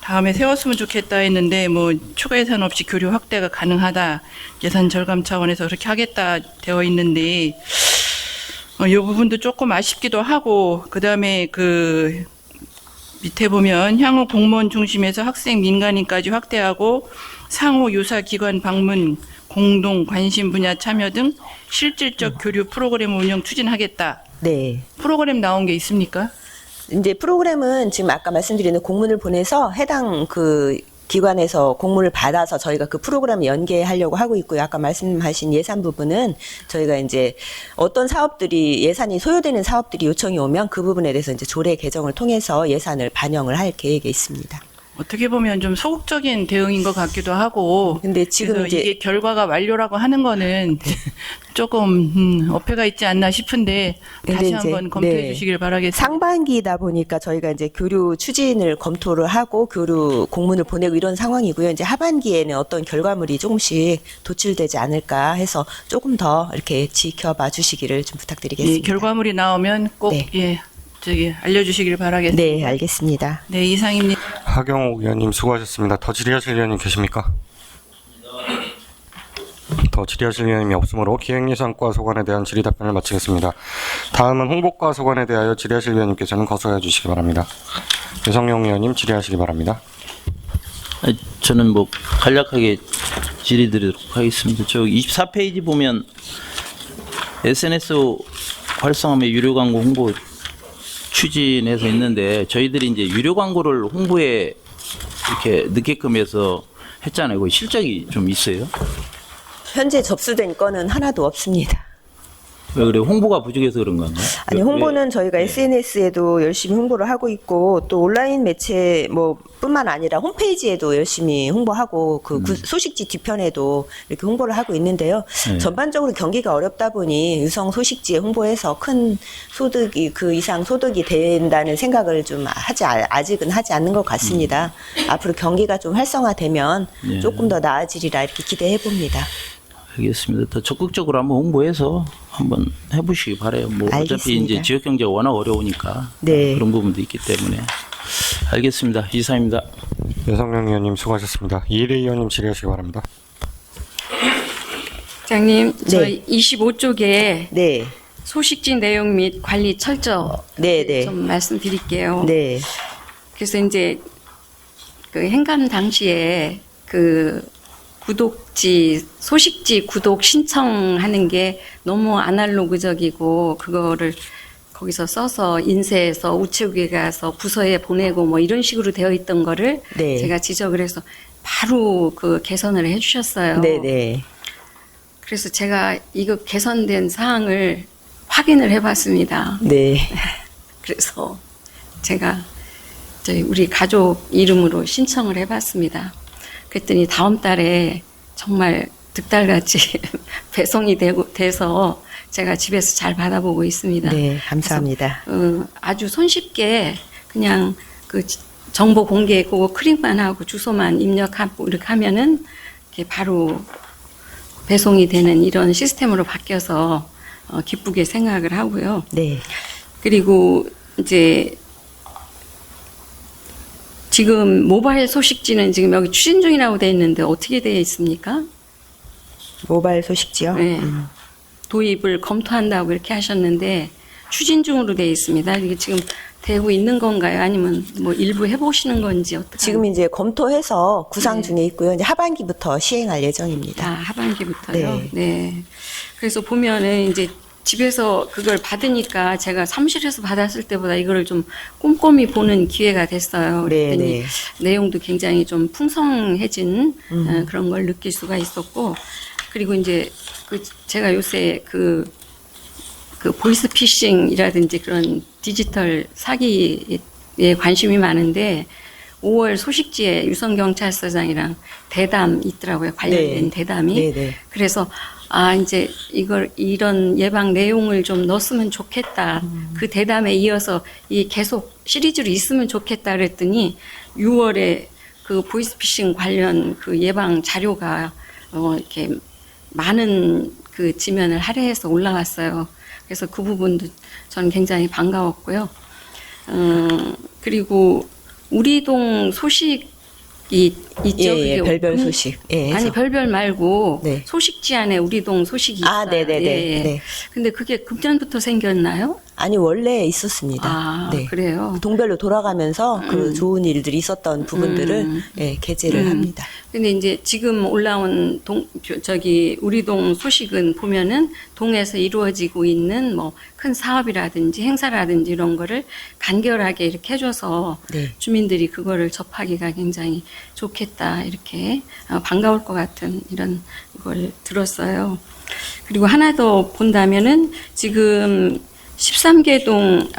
다음에 세웠으면 좋겠다 했는데 뭐 추가 예산 없이 교류 확대가 가능하다 예산 절감 차원에서 그렇게 하겠다 되어 있는데 이 부분도 조금 아쉽기도 하고 그다음에 그 밑에 보면 향후 공무원 중심에서 학생 민간인까지 확대하고 상호 유사 기관 방문 공동 관심 분야 참여 등 실질적 교류 프로그램 운영 추진하겠다. 네. 프로그램 나온 게 있습니까? 이제 프로그램은 지금 아까 말씀드리는 공문을 보내서 해당 그 기관에서 공문을 받아서 저희가 그 프로그램을 연계하려고 하고 있고요. 아까 말씀하신 예산 부분은 저희가 이제 어떤 사업들이 예산이 소요되는 사업들이 요청이 오면 그 부분에 대해서 이제 조례 개정을 통해서 예산을 반영을 할 계획에 있습니다. 어떻게 보면 좀 소극적인 대응인 것 같기도 하고. 근데 지금 그래서 이제 이게 결과가 완료라고 하는 거는 조금 어폐가 있지 않나 싶은데 근데 다시 이제, 한번 검토해 네. 주시길 바라겠습니다. 상반기이다 보니까 저희가 이제 교류 추진을 검토를 하고 교류 공문을 보내고 이런 상황이고요. 이제 하반기에는 어떤 결과물이 조금씩 도출되지 않을까 해서 조금 더 이렇게 지켜봐 주시기를 좀 예, 부탁드리겠습니다. 결과물이 나오면 꼭 네. 예, 알려주시길 바라겠습니다. 네, 알겠습니다. 네, 이상입니다. 하경욱 의원님 수고하셨습니다. 더 질의하실 의원님 계십니까? 더 질의하실 의원님이 없으므로 기획예산과 소관에 대한 질의 답변을 마치겠습니다. 다음은 홍보과 소관에 대하여 질의하실 의원님께서는 거소해 주시기 바랍니다. 유성용 의원님 질의하시기 바랍니다. 저는 뭐 간략하게 질의드리도록 하겠습니다. 저 24페이지 보면 SNS 활성화 및 유료 광고 홍보 추진해서 있는데 저희들이 이제 유료 광고를 홍보에 이렇게 넣게끔 해서 했잖아요. 그 실적이 좀 있어요? 현재 접수된 건은 하나도 없습니다. 왜 그래? 홍보가 부족해서 그런 건가요? 아니, 홍보는 저희가 SNS에도 열심히 홍보를 하고 있고 또 온라인 매체 뭐 뿐만 아니라 홈페이지에도 열심히 홍보하고 그 소식지 뒤편에도 이렇게 홍보를 하고 있는데요. 네. 전반적으로 경기가 어렵다 보니 유성 소식지에 홍보해서 큰 소득이 그 이상 소득이 된다는 생각을 좀 아직은 하지 않는 것 같습니다. 앞으로 경기가 좀 활성화되면 네. 조금 더 나아지리라 이렇게 기대해 봅니다. 알겠습니다. 더 적극적으로 한번 홍보해서 한번 해보시기 바래요. 뭐 어차피 알겠습니다. 이제 지역 경제가 워낙 어려우니까 네. 그런 부분도 있기 때문에 알겠습니다. 이상입니다. 여성영 의원님 수고하셨습니다. 이일혜 의원님 질의하시기 바랍니다. 장님, 네. 저희 25쪽에 네. 소식지 내용 및 관리 철저 네, 네. 좀 말씀드릴게요. 네. 그래서 이제 그 행감 당시에 그 구독지, 소식지 구독 신청하는 게 너무 아날로그적이고 그거를 거기서 써서 인쇄해서 우체국에 가서 부서에 보내고 뭐 이런 식으로 되어 있던 거를 네. 제가 지적을 해서 바로 그 개선을 해주셨어요. 네, 네. 그래서 제가 이거 개선된 사항을 확인을 해봤습니다. 네. 그래서 제가 저희 우리 가족 이름으로 신청을 해봤습니다. 그랬더니 다음 달에 정말 득달같이 배송이 돼서 제가 집에서 잘 받아보고 있습니다. 네, 감사합니다. 그래서, 아주 손쉽게 그냥 그 정보 공개고 클릭만 하고 주소만 입력하고 이렇게 하면은 이렇게 바로 배송이 되는 이런 시스템으로 바뀌어서 기쁘게 생각을 하고요. 네. 그리고 이제 지금 모바일 소식지는 지금 여기 추진 중이라고 되어 있는데 어떻게 되어 있습니까? 모바일 소식지요? 네. 도입을 검토한다고 이렇게 하셨는데 추진 중으로 되어 있습니다. 이게 지금 되고 있는 건가요? 아니면 뭐 일부 해보시는 건지 어떻게? 지금 이제 검토해서 구상 네. 중에 있고요. 이제 하반기부터 시행할 예정입니다. 하반기부터요. 네. 네. 그래서 보면은 이제 집에서 그걸 받으니까 제가 사무실에서 받았을 때보다 이거를 좀 꼼꼼히 보는 기회가 됐어요. 네, 그랬더니 네. 내용도 굉장히 좀 풍성해진 그런 걸 느낄 수가 있었고, 그리고 이제 그 제가 요새 그 보이스피싱이라든지 그런 디지털 사기에 관심이 많이5월 소식지에 유성경찰서장이랑 대담 있더라고요. 관련된 네. 대담이. 네, 네. 그래서 이제 이런 예방 내용을 좀 넣었으면 좋겠다. 그 대담에 이어서 이 계속 시리즈로 있으면 좋겠다 그랬더니 6월에 그 보이스피싱 관련 그 예방 자료가 이렇게 많은 그 지면을 할애해서 올라왔어요. 그래서 그 부분도 저는 굉장히 반가웠고요. 그리고 우리 동 소식이 있죠. 예, 그게 별별 소식. 예, 아니 해서. 별별 말고 네. 소식지 안에 우리 동 소식이 있어요. 네네네. 예, 예. 네. 근데 그게 금년부터 생겼나요? 아니, 원래 있었습니다. 네. 그래요. 동별로 돌아가면서 그 좋은 일들이 있었던 부분들을 예, 게재를 합니다. 근데 이제 지금 올라온 우리 동 소식은 보면은 동에서 이루어지고 있는 뭐 큰 사업이라든지 행사라든지 이런 거를 간결하게 이렇게 해줘서 네. 주민들이 그거를 접하기가 굉장히 좋겠다 이렇게 반가울 것 같은 이런 걸 들었어요. 그리고 하나 더 본다면은 지금 13개 동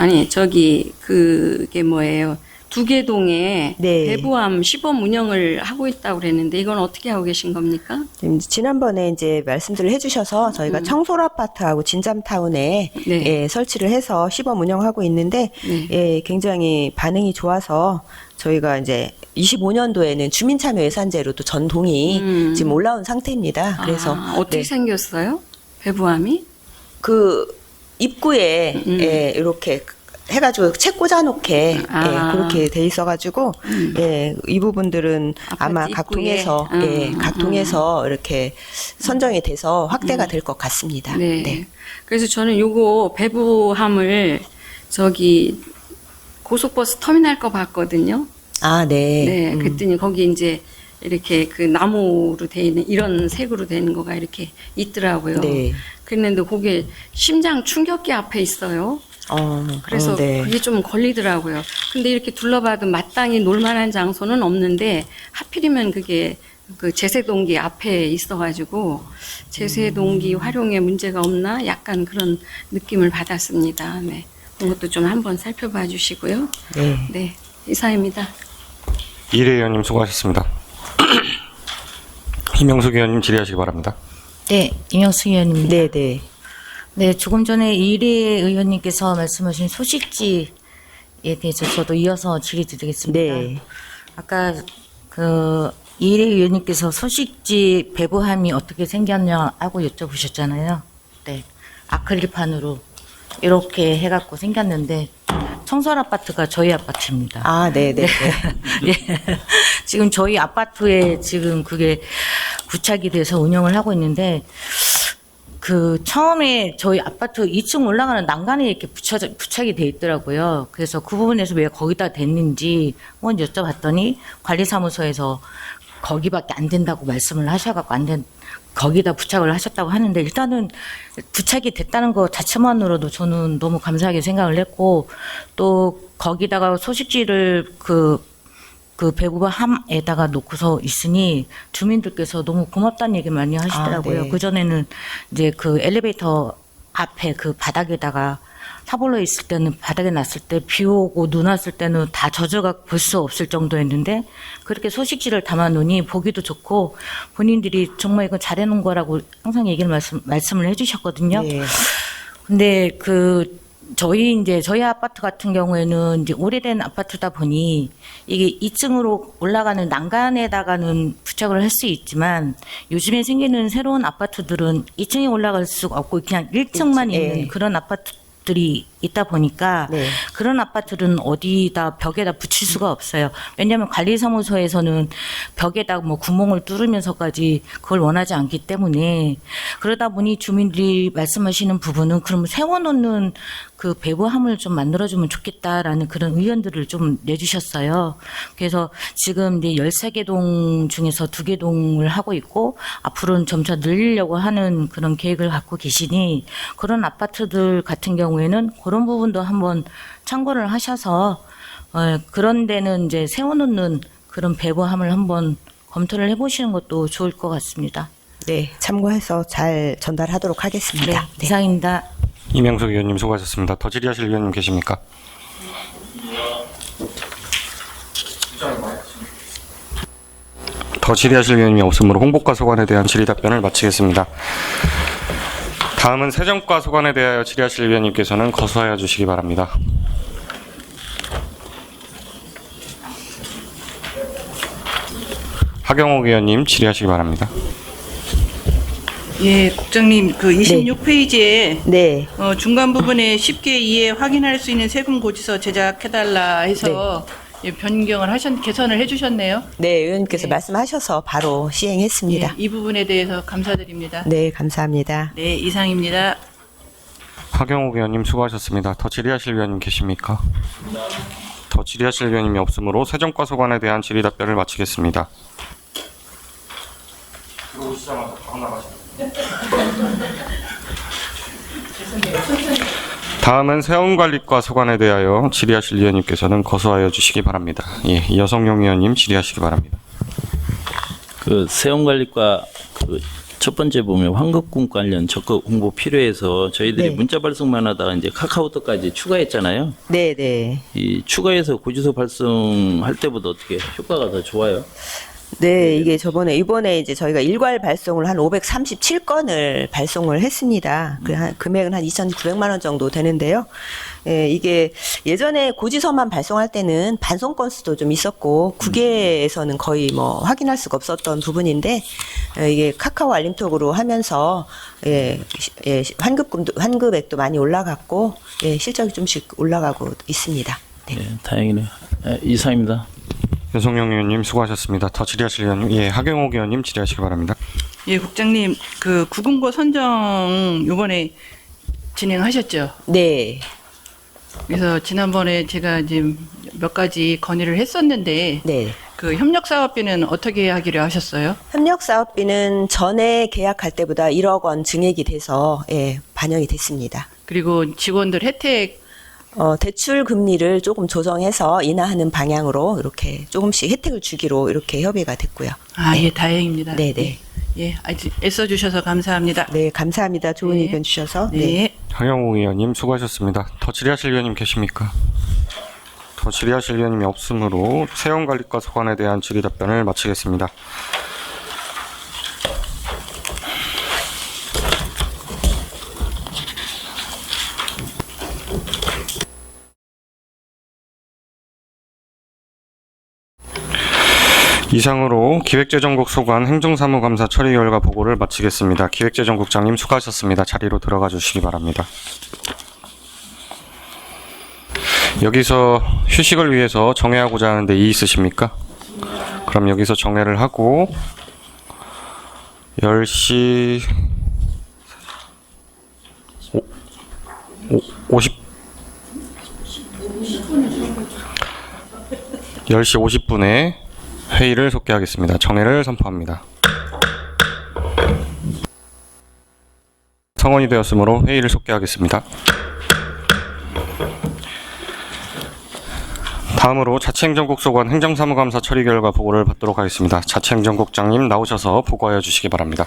그게 뭐예요? 2개 동에 네. 대부암 시범 운영을 하고 있다고 그랬는데 이건 어떻게 하고 계신 겁니까? 지난번에 이제 말씀들을 해주셔서 저희가 청솔 아파트하고 진잠타운에 네. 예, 설치를 해서 시범 운영하고 있는데 네. 예, 굉장히 반응이 좋아서 저희가 이제 25년도에는 주민참여 예산제로도 전동이 지금 올라온 상태입니다. 그래서 어떻게 네, 생겼어요? 배부암이? 그 입구에 예, 이렇게 해가지고 책 꽂아놓게 예, 그렇게 돼 있어가지고 예, 이 부분들은 아마 아파트 각 입구에? 동에서 각 동에서 이렇게 선정이 돼서 확대가 될 것 같습니다. 네. 네. 그래서 저는 요거 배부함을 고속버스 터미널 거 봤거든요. 아, 네. 네. 그랬더니 거기 이제 이렇게 그 나무로 돼 있는 이런 색으로 된 거가 이렇게 있더라고요. 네. 그랬는데 그게 심장 충격기 앞에 있어요. 그래서 네. 그게 좀 걸리더라고요. 근데 이렇게 둘러봐도 마땅히 놀만한 장소는 없는데 하필이면 그게 그 제세동기 앞에 있어가지고 제세동기 활용에 문제가 없나 약간 그런 느낌을 받았습니다. 네, 그것도 좀 한번 살펴봐 주시고요. 네. 네, 이상입니다. 이일혜 의원님 수고하셨습니다. 이명숙 의원님 질의하시기 바랍니다. 네, 임영숙 의원입니다. 네, 네. 네, 조금 전에 이일혜 의원님께서 말씀하신 소식지에 대해서 저도 이어서 질의드리겠습니다. 네. 아까 그 이일혜 의원님께서 소식지 배부함이 어떻게 생겼냐 하고 여쭤보셨잖아요. 네. 아크릴판으로 이렇게 해갖고 생겼는데 청설 아파트가 저희 아파트입니다. 아, 네, 네. 예. 지금 저희 아파트에 지금 그게 부착이 돼서 운영을 하고 있는데 그 처음에 저희 아파트 2층 올라가는 난간에 이렇게 부착이 돼 있더라고요. 그래서 그 부분에서 왜 거기다 댔는지 한번 여쭤봤더니 관리사무소에서 거기밖에 안 된다고 말씀을 하셔갖고 거기다 부착을 하셨다고 하는데 일단은 부착이 됐다는 거 자체만으로도 저는 너무 감사하게 생각을 했고 또 거기다가 소식지를 그 배부함에다가 놓고서 있으니 주민들께서 너무 고맙다는 얘기 많이 하시더라고요. 아, 네. 그전에는 이제 그 엘리베이터 앞에 그 바닥에다가 타블로 있을 때는 바닥에 놨을 때 비 오고 눈 왔을 때는 다 젖어가 볼 수 없을 정도였는데 그렇게 소식지를 담아 놓으니 보기도 좋고 본인들이 정말 이거 잘해놓은 거라고 항상 얘기를 말씀을 해주셨거든요. 네. 근데 저희 아파트 같은 경우에는 이제 오래된 아파트다 보니 이게 2층으로 올라가는 난간에다가는 부착을 할 수 있지만 요즘에 생기는 새로운 아파트들은 2층에 올라갈 수가 없고 그냥 1층만 예. 있는 그런 아파트들이 있다 보니까 네. 그런 아파트는 어디다 벽에다 붙일 수가 없어요. 왜냐하면 관리사무소에서는 벽에다 뭐 구멍을 뚫으면서까지 그걸 원하지 않기 때문에 그러다 보니 주민들이 말씀하시는 부분은 그럼 세워놓는 그 배부함을 좀 만들어주면 좋겠다라는 그런 의견들을 좀 내주셨어요. 그래서 지금 이제 13개 동 중에서 2개 동을 하고 있고 앞으로는 점차 늘리려고 하는 그런 계획을 갖고 계시니 그런 아파트들 같은 경우에는 그런 부분도 한번 참고를 하셔서 그런 데는 이제 세워놓는 그런 배부함을 한번 검토를 해보시는 것도 좋을 것 같습니다. 네, 참고해서 잘 전달하도록 네, 하겠습니다. 네. 이상입니다. 이명석 의원님 수고하셨습니다. 더 질의하실 의원님 계십니까? 더 질의하실 의원님이 없으므로 홍보과 소관에 대한 질의 답변을 마치겠습니다. 다음은 세정과 소관에 대하여 질의하실 의원님께서는 거수하여 주시기 바랍니다. 하경옥 의원님 질의하시기 바랍니다. 예, 국장님 그 26페이지에 네. 중간 부분에 쉽게 이해 확인할 수 있는 세금 고지서 제작해달라 해서 예, 변경을 개선을 해주셨네요. 네, 의원님께서 네. 말씀하셔서 바로 시행했습니다. 예, 이 부분에 대해서 감사드립니다. 네, 감사합니다. 네, 이상입니다. 하경옥 의원님 수고하셨습니다. 더 질의하실 의원님 계십니까? 더 질의하실 의원님이 없으므로 세정과 소관에 대한 질의 답변을 마치겠습니다. 들어오시자마자 바로 나가시죠. 다음은 세원관리과 소관에 대하여 질의하실 의원님께서는 거수하여 주시기 바랍니다. 예, 여성용 의원님 질의하시기 바랍니다. 그 세원관리과 그 첫 번째 보면 환급금 관련 적극 홍보 필요해서 저희들이 네. 문자 발송만 하다가 이제 카카오톡까지 추가했잖아요. 네, 네. 이 추가해서 고지서 발송할 때보다 어떻게 효과가 더 좋아요? 네, 이게 이번에 이제 저희가 일괄 발송을 한 537건을 발송을 했습니다. 금액은 한 2,900만 원 정도 되는데요. 예, 이게 예전에 고지서만 발송할 때는 반송 건수도 좀 있었고 국외에서는 거의 뭐 확인할 수가 없었던 부분인데 이게 카카오 알림톡으로 하면서 환급액도 많이 올라갔고 실적이 좀씩 올라가고 있습니다. 네. 네, 다행이네요. 이상입니다. 여성용 의원님 수고하셨습니다. 더 질의하실 의원님, 예, 하경옥 의원님 질의하시기 바랍니다. 예, 국장님 그 구금고 선정 요번에 진행하셨죠? 네. 그래서 지난번에 제가 이제 몇 가지 건의를 했었는데 네. 그 협력 사업비는 어떻게 하기로 하셨어요? 협력 사업비는 전에 계약할 때보다 1억 원 증액이 돼서 반영이 됐습니다. 그리고 직원들 혜택 대출 금리를 조금 조정해서 인하하는 방향으로 이렇게 조금씩 혜택을 주기로 이렇게 협의가 됐고요. 아, 네. 예, 다행입니다. 네네. 예, 아주 애써주셔서 감사합니다. 네, 감사합니다. 좋은 네. 의견 주셔서. 네. 하경옥 의원님 수고하셨습니다. 더 질의하실 의원님 계십니까? 더 질의하실 의원님이 없으므로 세원관리과 소관에 대한 질의 답변을 마치겠습니다. 이상으로 기획재정국 소관 행정사무감사 처리 결과 보고를 마치겠습니다. 기획재정국장님 수고하셨습니다. 자리로 들어가 주시기 바랍니다. 여기서 휴식을 위해서 정회하고자 하는데 이의 있으십니까? 그럼 여기서 정회를 하고 10시 50분에 회의를 속개하겠습니다. 정회를 선포합니다. 성원이 되었으므로 회의를 속개하겠습니다. 다음으로 자치행정국 소관 행정사무감사 처리 결과 보고를 받도록 하겠습니다. 자치행정국장님 나오셔서 보고하여 주시기 바랍니다.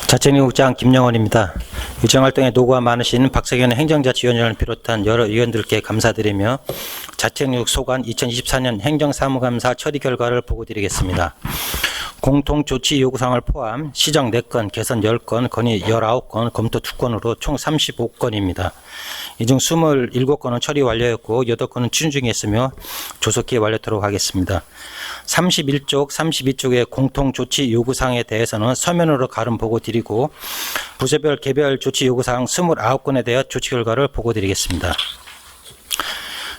자치행정국장 김영원입니다. 의정활동에 노고가 많으신 박석현 행정자치위원장을 비롯한 여러 위원들께 감사드리며 자치행정국 소관 2024년 행정사무감사 처리 결과를 보고드리겠습니다. 공통조치 요구사항을 포함 시정 4건, 개선 10건, 건의 19건, 검토 2건으로 총 35건입니다. 이 중 27건은 처리 완료였고 8건은 추진 중에 있으며 조속히 완료토록 하겠습니다. 31쪽, 32쪽의 공통조치 요구사항에 대해서는 서면으로 가름 보고드리고 부서별 개별 조치 요구사항 29건에 대한 조치 결과를 보고드리겠습니다.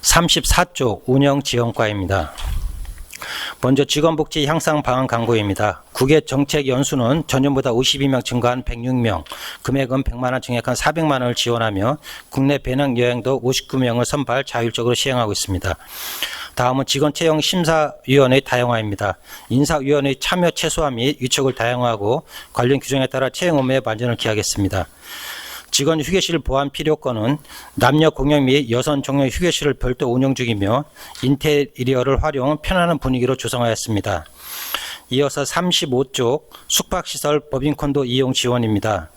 34쪽 운영지원과입니다. 먼저 직원복지 향상 방안 강구입니다. 국외 정책 연수는 전년보다 52명 증가한 106명, 금액은 100만 원 증액한 400만 원을 지원하며 국내 배낭 여행도 59명을 선발 자율적으로 시행하고 있습니다. 다음은 직원 채용 심사위원회 다양화입니다. 인사위원회 참여 최소화 및 위촉을 다양화하고 관련 규정에 따라 채용 업무에 만전을 기하겠습니다. 직원 휴게실 보안 필요건은 남녀 공용 및 여성 전용 휴게실을 별도 운영 중이며 인테리어를 활용 편안한 분위기로 조성하였습니다. 이어서 35쪽 숙박시설 법인콘도 이용 지원입니다.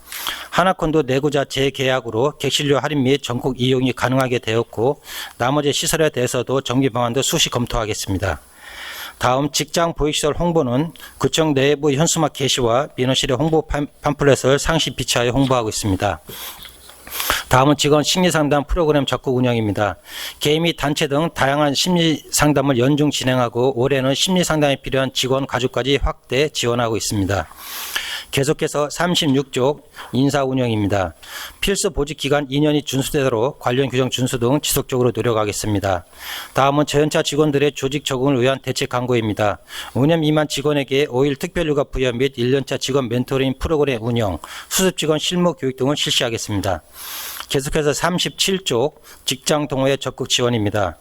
하나콘도 내구자 재계약으로 객실료 할인 및 전국 이용이 가능하게 되었고 나머지 시설에 대해서도 정비 방안도 수시 검토하겠습니다. 다음 직장 보육시설 홍보는 구청 내부 현수막 게시와 민원실의 홍보 팜플렛을 상시 비치하여 홍보하고 있습니다. 다음은 직원 심리상담 프로그램 적극 운영입니다. 개인 및 단체 등 다양한 심리상담을 연중 진행하고 올해는 심리상담에 필요한 직원 가족까지 확대 지원하고 있습니다. 계속해서 36쪽 인사운영입니다. 필수 보직기간 2년이 준수되도록 관련 규정 준수 등 지속적으로 노력하겠습니다. 다음은 저연차 직원들의 조직 적응을 위한 대책 강구입니다. 5년 미만 직원에게 5일 특별휴가 부여 및 1년차 직원 멘토링 프로그램 운영, 수습 직원 실무 교육 등을 실시하겠습니다. 계속해서 37쪽 직장 동호회 적극 지원입니다.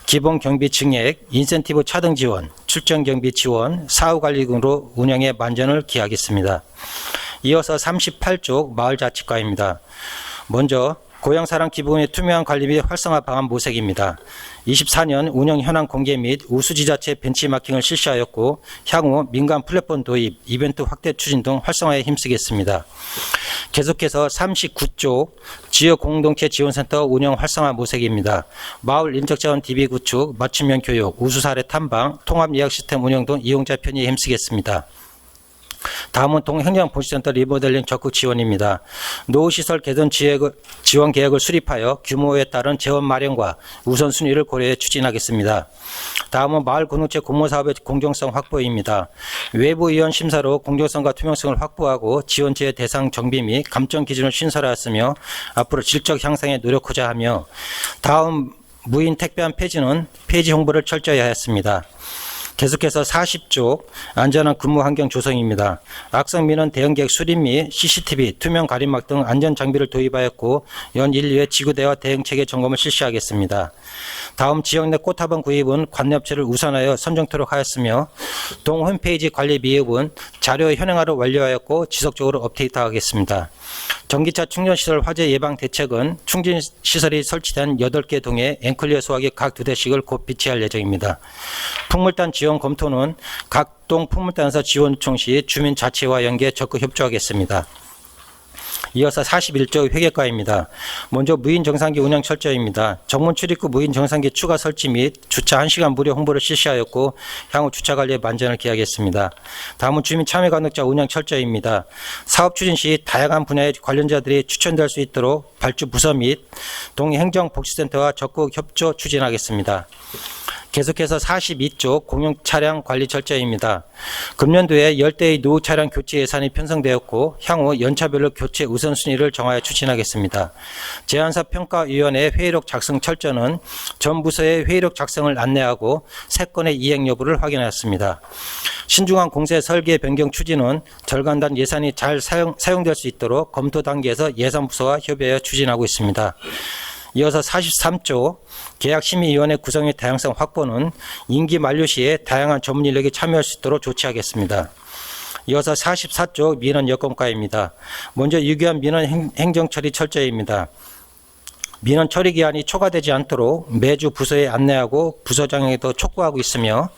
기본 경비 증액, 인센티브 차등 지원, 출장 경비 지원, 사후관리 등으로 운영에 만전을 기하겠습니다. 이어서 38쪽 마을자치과입니다. 먼저 고향사랑 기부금의 투명한 관리 및 활성화 방안 모색입니다. 24년 운영 현황 공개 및 우수지자체 벤치마킹을 실시하였고 향후 민간 플랫폼 도입, 이벤트 확대 추진 등 활성화에 힘쓰겠습니다. 계속해서 39쪽 지역공동체 지원센터 운영 활성화 모색입니다. 마을 인적자원 DB 구축, 맞춤형 교육, 우수사례 탐방, 통합예약 시스템 운영 등 이용자 편의에 힘쓰겠습니다. 다음은 동행정복지센터 리모델링 적극 지원입니다. 노후시설 개선 지원 계획을 수립하여 규모에 따른 재원 마련과 우선순위를 고려해 추진하겠습니다. 다음은 마을 공동체 공모사업의 공정성 확보입니다. 외부위원 심사로 공정성과 투명성을 확보하고 지원제의 대상 정비 및 감점 기준을 신설하였으며 앞으로 질적 향상에 노력하자 하며 다음 무인 택배함 폐지는 폐지 홍보를 철저히 하였습니다. 계속해서 40쪽 안전한 근무 환경 조성입니다. 악성 민원 대응계획 수립 및 CCTV, 투명 가림막 등 안전 장비를 도입하였고 연 1, 2회 지구대화 대응체계 점검을 실시하겠습니다. 다음 지역 내 꽃화분 구입은 관내업체를 우선하여 선정토록 하였으며 동 홈페이지 관리 미흡은 자료 현행화를 완료하였고 지속적으로 업데이트하겠습니다. 전기차 충전시설 화재 예방 대책은 충전시설이 설치된 8개 동에 앵클리어 소화기 각 2대씩을 곧 비치할 예정입니다. 풍물단 지원 검토는 각 동 풍물단에서 지원 요청 시 주민자치와 연계 적극 협조하겠습니다. 이어서 41조 회계과입니다. 먼저 무인 정상기 운영 철저입니다. 정문 출입구 무인 정상기 추가 설치 및 주차 1시간 무료 홍보를 실시하였고 향후 주차 관리에 만전을 기하겠습니다. 다음은 주민 참여 감독자 운영 철저입니다. 사업 추진 시 다양한 분야의 관련자들이 추천될 수 있도록 발주 부서 및 동행정복지센터와 적극 협조 추진하겠습니다. 계속해서 42조 공용 차량 관리 철저입니다. 금년도에 10대의 노후 차량 교체 예산이 편성되었고 향후 연차별로 교체 우선순위를 정하여 추진하겠습니다. 제안사 평가위원회 회의록 작성 철저는 전 부서의 회의록 작성을 안내하고 세 건의 이행 여부를 확인하였습니다. 신중한 공세 설계 변경 추진은 절간단 예산이 잘 사용될 수 있도록 검토 단계에서 예산부서와 협의하여 추진하고 있습니다. 이어서 43조 계약심의위원회 구성의 다양성 확보는 임기 만료 시에 다양한 전문 인력이 참여할 수 있도록 조치하겠습니다. 이어서 44조 민원 여건과입니다. 먼저 유기한 민원 행정처리 철저입니다. 민원 처리 기한이 초과되지 않도록 매주 부서에 안내하고 부서장에게도 촉구하고 있으며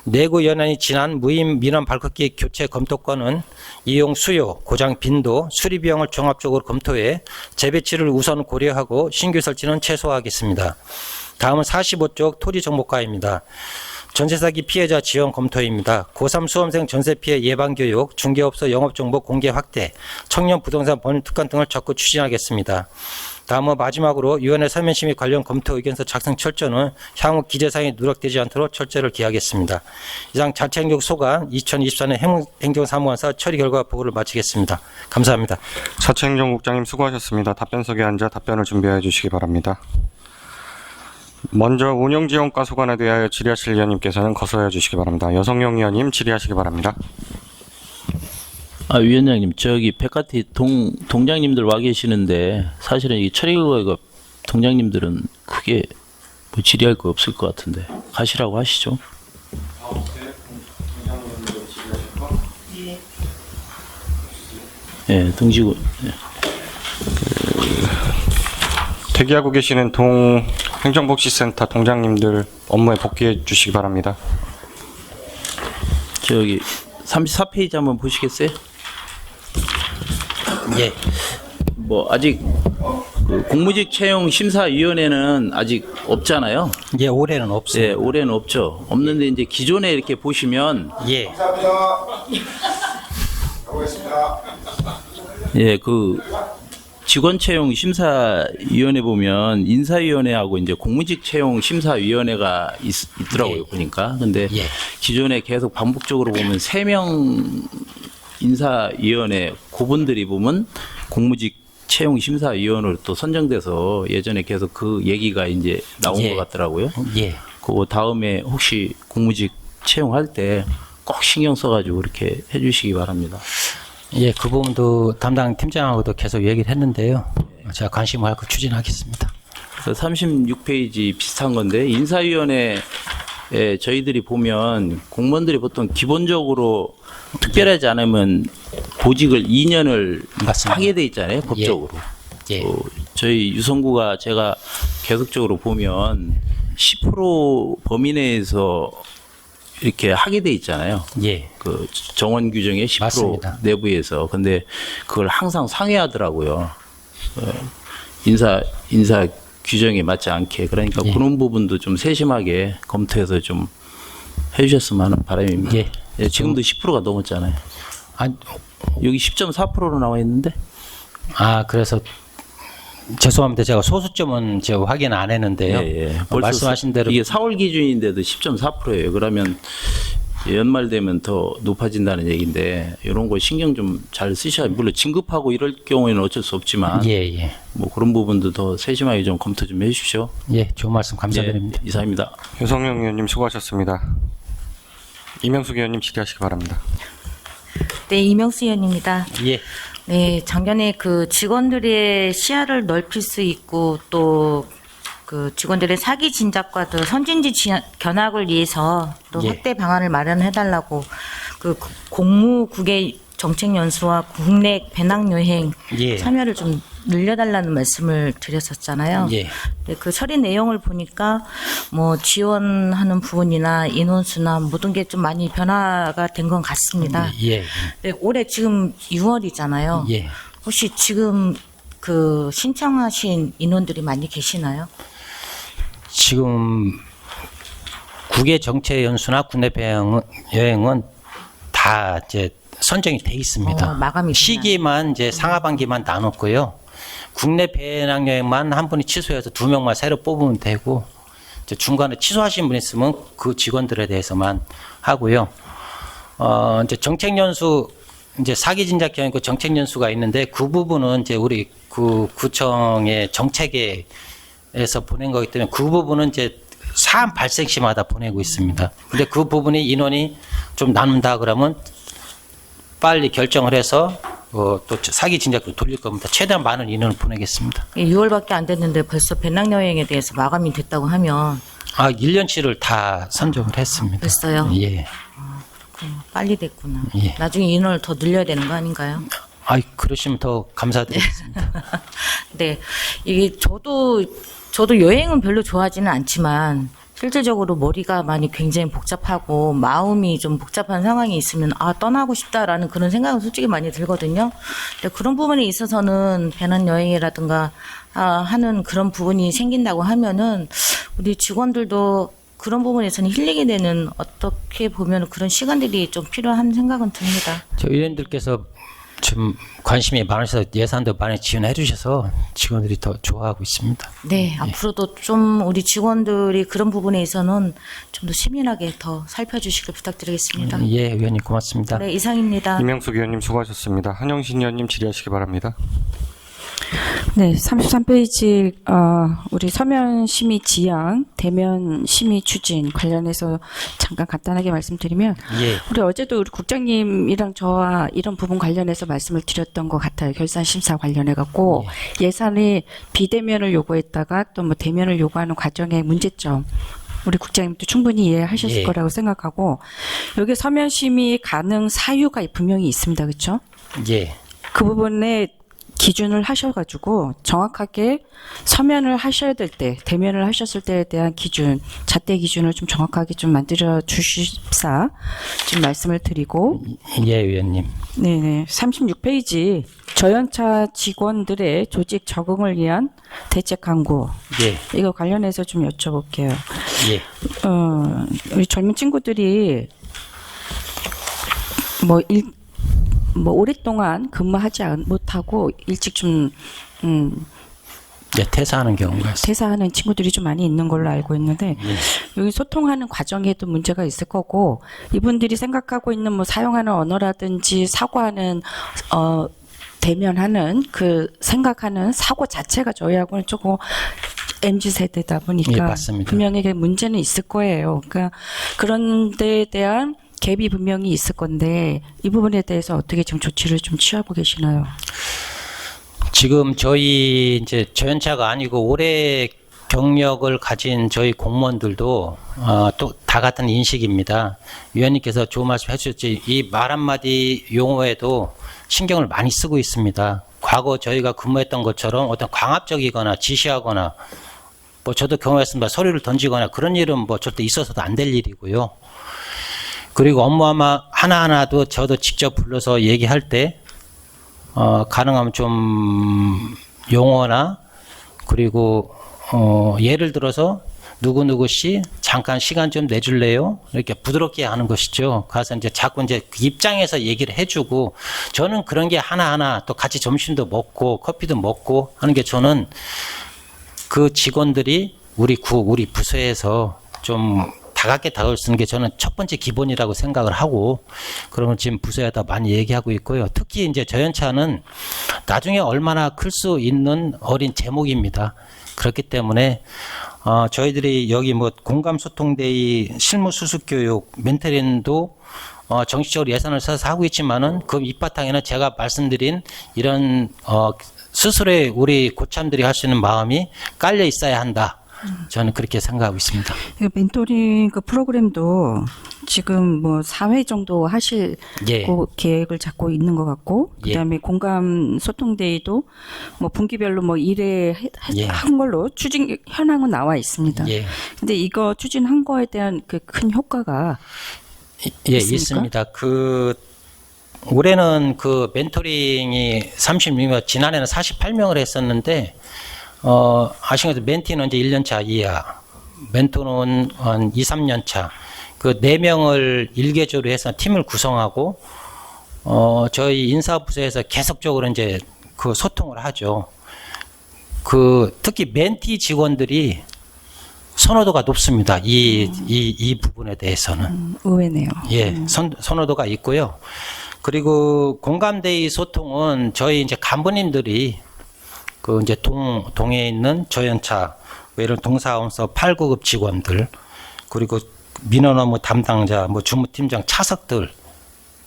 내구 연한이 지난 무임 민원 발급기 교체 검토권은 이용 수요, 고장 빈도, 수리 비용을 종합적으로 검토해 재배치를 우선 고려하고 신규 설치는 최소화하겠습니다. 다음은 45조 토지 정보과입니다. 전세 사기 피해자 지원 검토입니다. 고3 수험생 전세 피해 예방 교육, 중개업소 영업 정보 공개 확대, 청년 부동산 번역 특권 등을 적극 추진하겠습니다. 다음은 마지막으로 위원회 서면심의 관련 검토 의견서 작성 철저는 향후 기재사항이 누락되지 않도록 철저를 기하겠습니다. 이상 자치행정 소관 2024년 행정사무관사 처리 결과 보고를 마치겠습니다. 감사합니다. 자치행정국장님 수고하셨습니다. 답변석에 앉아 답변을 준비해 주시기 바랍니다. 먼저 운영지원과 소관에 대하여 질의하실 위원님께서는 거소해 주시기 바랍니다. 여성용 위원님 질의하시기 바랍니다. 위원장님, 저기 백화티 동장님들 와 계시는데 사실은 이 처리 결과가 동장님들은 크게 뭐 질의할 거 없을 것 같은데 가시라고 하시죠. 예, 동지구. 대기하고 계시는 행정복지센터 동장님들 업무에 복귀해 주시기 바랍니다. 저기 34페이지 한번 보시겠어요? 예. 뭐 아직 그 공무직 채용 심사위원회는 아직 없잖아요. 예, 올해는 없습니다. 예, 올해는 없죠. 없는데 이제 기존에 이렇게 보시면 예. 예, 그 직원 채용 심사위원회 보면 인사위원회하고 이제 공무직 채용 심사위원회가 있더라고요. 예. 보니까. 근데 예. 기존에 계속 반복적으로 보면 3명 인사위원회 그분들이 보면 공무직 채용 심사위원으로 또 선정돼서 예전에 계속 그 얘기가 이제 나온 예. 것 같더라고요. 예. 그 다음에 혹시 공무직 채용할 때 꼭 신경 써가지고 그렇게 해주시기 바랍니다. 예, 그 부분도 담당 팀장하고도 계속 얘기를 했는데요. 제가 관심을 갖고 추진하겠습니다. 그래서 36페이지 비슷한 건데 인사위원회에 저희들이 보면 공무원들이 보통 기본적으로 특별하지 않으면 보직을 2년을 맞습니다. 하게 돼 있잖아요, 법적으로. 예. 저희 유성구가 제가 계속적으로 보면 10% 범위 내에서 이렇게 하게 돼 있잖아요. 예. 그 정원 규정의 10% 맞습니다. 내부에서. 근데 그걸 항상 상회하더라고요. 인사 규정에 맞지 않게. 그러니까 예. 그런 부분도 좀 세심하게 검토해서 좀 해주셨으면 하는 바람입니다. 예. 예, 지금도 10%가 넘었잖아요. 아니, 여기 10.4%로 나와 있는데. 그래서 죄송합니다. 제가 소수점은 제가 확인 안 했는데요. 예. 벌써 말씀하신 대로 이게 4월 기준인데도 10.4%예요. 그러면 연말 되면 더 높아진다는 얘기인데 이런 거 신경 좀 잘 쓰셔야, 물론 진급하고 이럴 경우에는 어쩔 수 없지만 예. 뭐 그런 부분도 더 세심하게 좀 검토 좀 해주십시오. 예, 좋은 말씀 감사드립니다. 예, 이상입니다. 여성용 위원님 수고하셨습니다. 이명숙 위원님 질의하시기 바랍니다. 네, 이명수 의원입니다. 예. 네, 작년에 그 직원들의 시야를 넓힐 수 있고 또 그 직원들의 사기 진작과도 선진지 견학을 위해서 또 예. 확대 방안을 마련해달라고 그 공무국의 정책 연수와 국내 배낭 여행 예. 참여를 좀 늘려달라는 말씀을 드렸었잖아요. 예. 네, 그 처리 내용을 보니까 뭐 지원하는 부분이나 인원수나 모든 게 좀 많이 변화가 된 것 같습니다. 예. 네, 올해 지금 6월이잖아요. 예. 혹시 지금 그 신청하신 인원들이 많이 계시나요? 지금 국외 정체 연수나 국내 여행은 다 이제 선정이 돼 있습니다. 마감이 시기만 이제 상하반기만 나눴고요. 국내 배낭여행만 한 분이 취소해서 2명만 새로 뽑으면 되고, 이제 중간에 취소하신 분 있으면 그 직원들에 대해서만 하고요. 이제 정책연수, 이제 사기진작 경영고 정책연수가 있는데, 그 부분은 이제 우리 그 구청의 정책에서 보낸 거기 때문에 그 부분은 이제 사안 발생 시마다 보내고 있습니다. 근데 그 부분이 인원이 좀 남는다 그러면 빨리 결정을 해서 또 사기 진작도 돌릴 겁니다. 최대한 많은 인원을 보내겠습니다. 6월밖에 안 됐는데 벌써 배낭여행에 대해서 마감이 됐다고 하면 1년치를 다 선정을 했습니다. 됐어요? 예. 빨리 됐구나. 예. 나중에 인원을 더 늘려야 되는 거 아닌가요? 그러시면 더 감사드리겠습니다. 네, 이게 저도 여행은 별로 좋아하지는 않지만 실질적으로 머리가 많이 굉장히 복잡하고 마음이 좀 복잡한 상황이 있으면 떠나고 싶다라는 그런 생각은 솔직히 많이 들거든요. 근데 그런 부분에 있어서는 배낭여행이라든가 하는 그런 부분이 생긴다고 하면은 우리 직원들도 그런 부분에서는 힐링이 되는 어떻게 보면 그런 시간들이 좀 필요한 생각은 듭니다. 저 의원님들께서 좀 관심이 많으셔서 예산도 많이 지원해 주셔서 직원들이 더 좋아하고 있습니다. 네, 앞으로도 좀 우리 직원들이 그런 부분에 있어서는 좀 더 시민하게 더 살펴주시길 부탁드리겠습니다. 예, 의원님 고맙습니다. 네, 이상입니다. 이명숙 의원님 수고하셨습니다. 한영신 의원님 질의하시기 바랍니다. 네, 33페이지 우리 서면 심의 지향, 대면 심의 추진 관련해서 잠깐 간단하게 말씀드리면 예. 우리 어제도 우리 국장님이랑 저와 이런 부분 관련해서 말씀을 드렸던 것 같아요. 결산 심사 관련해 갖고 예산이 비대면을 요구했다가 또 뭐 대면을 요구하는 과정의 문제점. 우리 국장님도 충분히 이해하셨을 예. 거라고 생각하고 여기 서면 심의 가능 사유가 분명히 있습니다. 그렇죠? 예. 그 부분에 기준을 하셔가지고 정확하게 서면을 하셔야 될 때, 대면을 하셨을 때에 대한 기준, 잣대 기준을 좀 정확하게 좀 만들어 주십사 좀 말씀을 드리고. 예, 의원님. 네네. 36페이지 저연차 직원들의 조직 적응을 위한 대책 강구. 예. 이거 관련해서 좀 여쭤볼게요. 예. 우리 젊은 친구들이 오랫동안 근무하지 못하고 일찍 좀 퇴사하는 경우가 있습니다. 퇴사하는 친구들이 좀 많이 있는 걸로 알고 있는데 여기 소통하는 과정에도 문제가 있을 거고 이분들이 생각하고 있는 사용하는 언어라든지 사고하는 대면하는 그 생각하는 사고 자체가 저희하고는 조금 MZ 세대다 보니까 예, 맞습니다. 분명히 문제는 있을 거예요. 그러니까 그런 데에 대한 갭이 분명히 있을 건데 이 부분에 대해서 어떻게 좀 조치를 좀 취하고 계시나요? 지금 저희 이제 저연차가 아니고 오래 경력을 가진 저희 공무원들도 또 다 같은 인식입니다. 위원님께서 좋은 말씀 해주셨지 이 말 한마디 용어에도 신경을 많이 쓰고 있습니다. 과거 저희가 근무했던 것처럼 어떤 강압적이거나 지시하거나 저도 경험했습니다. 서류를 던지거나 그런 일은 절대 있어서도 안 될 일이고요. 그리고 업무 하나하나도 저도 직접 불러서 얘기할 때 가능하면 좀 용어나 그리고 예를 들어서 누구누구 씨 잠깐 시간 좀 내줄래요? 이렇게 부드럽게 하는 것이죠. 가서 이제 자꾸 이제 그 입장에서 얘기를 해주고 저는 그런 게 하나하나 또 같이 점심도 먹고 커피도 먹고 하는 게 저는 그 직원들이 우리 부서에서 좀 다가게 다가올 수 있는 게 저는 첫 번째 기본이라고 생각을 하고 그러면 지금 부서에다 많이 얘기하고 있고요. 특히 이제 저연차는 나중에 얼마나 클 수 있는 어린 제목입니다. 그렇기 때문에 저희들이 여기 공감소통데이 실무수습교육 멘토링도 정식적으로 예산을 써서 하고 있지만은 그 밑바탕에는 제가 말씀드린 이런 스스로의 우리 고참들이 할 수 있는 마음이 깔려 있어야 한다. 저는 그렇게 생각하고 있습니다. 멘토링 그 프로그램도 지금 4회 정도 하실 계획을 잡고 있는 것 같고 그다음에 공감 소통데이도 분기별로 1회 한 걸로 추진 현황은 나와 있습니다. 근데 이거 추진한 거에 대한 그 큰 효과가 있습니까? 있습니다. 올해는 그 멘토링이 36명, 지난해는 48명을 했었는데, 아시는 것처럼 멘티는 이제 1년차 이하, 멘토는 한 2, 3년차, 그 4명을 일개조로 해서 팀을 구성하고, 저희 인사부서에서 계속적으로 이제 그 소통을 하죠. 특히 멘티 직원들이 선호도가 높습니다. 이 부분에 대해서는. 의외네요. 예, 선호도가 있고요. 그리고 공감대의 소통은 저희 이제 간부님들이 그 이제 동에 있는 저연차, 이런 동사원서 8, 9급 직원들, 그리고 민원 업무 담당자, 뭐 주무팀장 차석들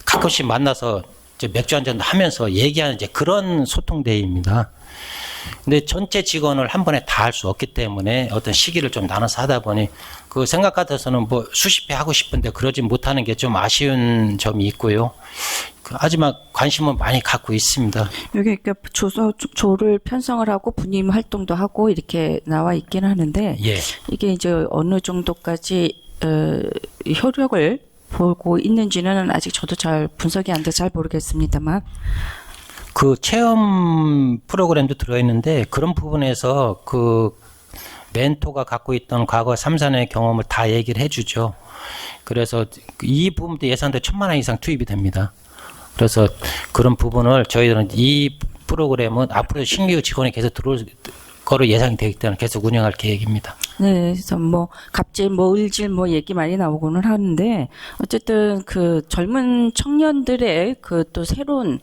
가끔씩 만나서 이제 맥주 한잔 하면서 얘기하는 이제 그런 소통대회입니다. 근데 전체 직원을 한 번에 다 할 수 없기 때문에 어떤 시기를 좀 나눠서 하다 보니 그 생각 같아서는 뭐 수십 회 하고 싶은데 그러지 못하는 게 좀 아쉬운 점이 있고요. 하지만 관심은 많이 갖고 있습니다. 여기 그러니까 조를 편성을 하고 분임 활동도 하고 이렇게 나와 있긴 하는데 예. 이게 이제 어느 정도까지 효력을 보고 있는지는 아직 저도 잘 분석이 안 돼서 잘 모르겠습니다만. 그 체험 프로그램도 들어있는데 그런 부분에서 그 멘토가 갖고 있던 과거 3, 4년의 경험을 다 얘기를 해주죠. 그래서 이 부분도 예산도 1,000만 원 이상 투입이 됩니다. 그래서 그런 부분을 저희들은 이 프로그램은 앞으로 신규 직원이 계속 들어올 거로 예상이 되기 때문에 계속 운영할 계획입니다. 네, 그래서 뭐 갑질, 뭐 을질, 뭐 얘기 많이 나오고는 하는데 어쨌든 그 젊은 청년들의 그 또 새로운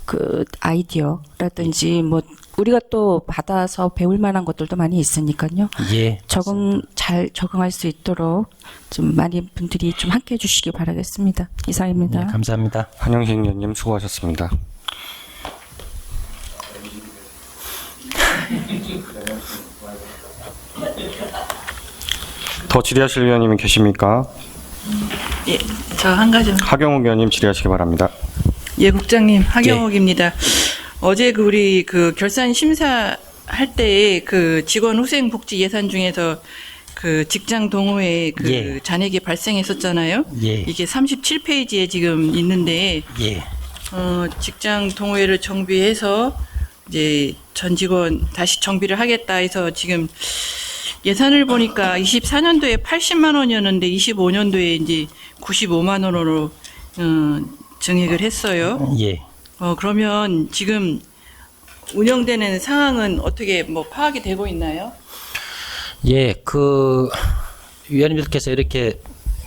그 아이디어라든지 뭐 우리가 또 받아서 배울 만한 것들도 많이 있으니까요. 예. 잘 적응할 수 있도록 좀 많은 분들이 좀 함께 해주시기 바라겠습니다. 이상입니다. 예, 감사합니다. 한영식 의원님 수고하셨습니다. 더 질의하실 의원님이 계십니까? 예, 저 한 가지. 하경욱 의원님 질의하시기 바랍니다. 예, 국장님, 하경옥입니다. 어제 우리 그 결산 심사할 때에 그 직원 후생 복지 예산 중에서 그 직장 동호회 그 예. 잔액이 발생했었잖아요. 예. 이게 37페이지에 지금 있는데, 예. 직장 동호회를 정비해서 이제 전 직원 다시 정비를 하겠다 해서 지금 예산을 보니까 24년도에 80만 원이었는데 25년도에 이제 95만 원으로 증액을 했어요. 예. 그러면 지금 운영되는 상황은 어떻게 뭐 파악이 되고 있나요? 예, 그 위원님들께서 이렇게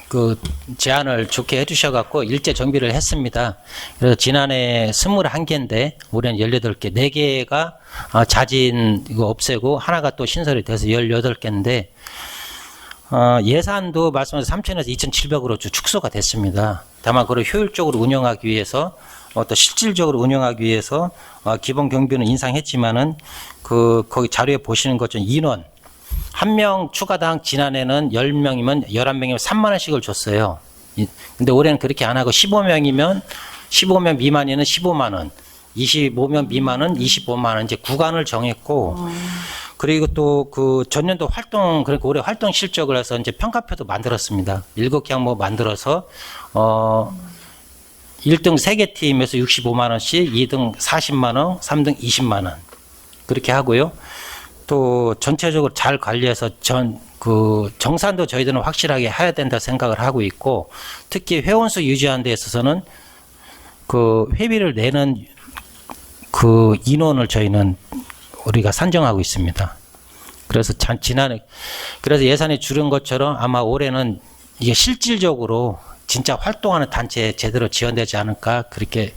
그 제안을 좋게 해주셔갖고 일제 정비를 했습니다. 그래서 지난해 21개인데 올해는 18개, 4개가 자진 이거 없애고 하나가 또 신설이 돼서 18개인데 예산도 말씀하신 3,000에서 2,700으로 축소가 됐습니다. 다만 그걸 효율적으로 운영하기 위해서 또 실질적으로 운영하기 위해서 기본 경비는 인상했지만은 거기 자료에 보시는 것처럼 인원 한 명 추가당 지난해는 10명이면 11명이면 3만 원씩을 줬어요. 근데 올해는 그렇게 안 하고 15명 미만에는 15만 원, 25명 미만은 25만 원 이제 구간을 정했고 그리고 또 그 전년도 활동 그러니까 올해 활동 실적을 해서 이제 평가표도 만들었습니다. 7개 항목 만들어서 1등 3개 팀에서 65만 원씩, 2등 40만 원, 3등 20만 원 그렇게 하고요. 또 전체적으로 잘 관리해서 정산도 저희들은 확실하게 해야 된다 생각을 하고 있고 특히 회원수 유지하는 데 있어서는 그 회비를 내는 그 인원을 저희는 우리가 산정하고 있습니다. 그래서 그래서 예산이 줄은 것처럼 아마 올해는 이게 실질적으로 진짜 활동하는 단체에 제대로 지원되지 않을까 그렇게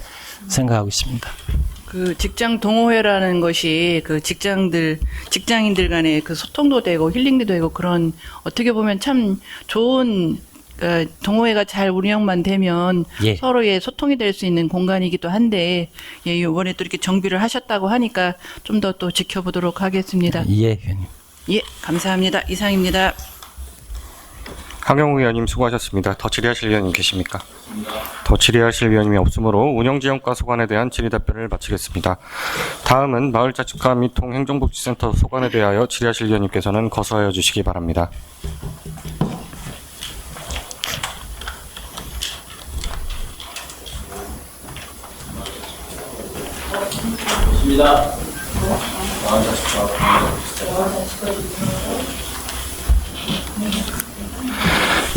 생각하고 있습니다. 그 직장 동호회라는 것이 그 직장인들 간의 그 소통도 되고 힐링도 되고 그런 어떻게 보면 참 좋은 동호회가 잘 운영만 되면 예. 서로의 소통이 될 수 있는 공간이기도 한데 예, 이번에 또 이렇게 정비를 하셨다고 하니까 좀 더 또 지켜보도록 하겠습니다. 예, 의원님. 예, 감사합니다. 이상입니다. 하경욱 의원님 수고하셨습니다. 더 질의하실 의원님 계십니까? 더 질의하실 의원님이 없으므로 운영지원과 소관에 대한 질의 답변을 마치겠습니다. 다음은 마을자치과 및 통행정복지센터 소관에 대하여 질의하실 의원님께서는 거수하여 주시기 바랍니다. 고맙습니다.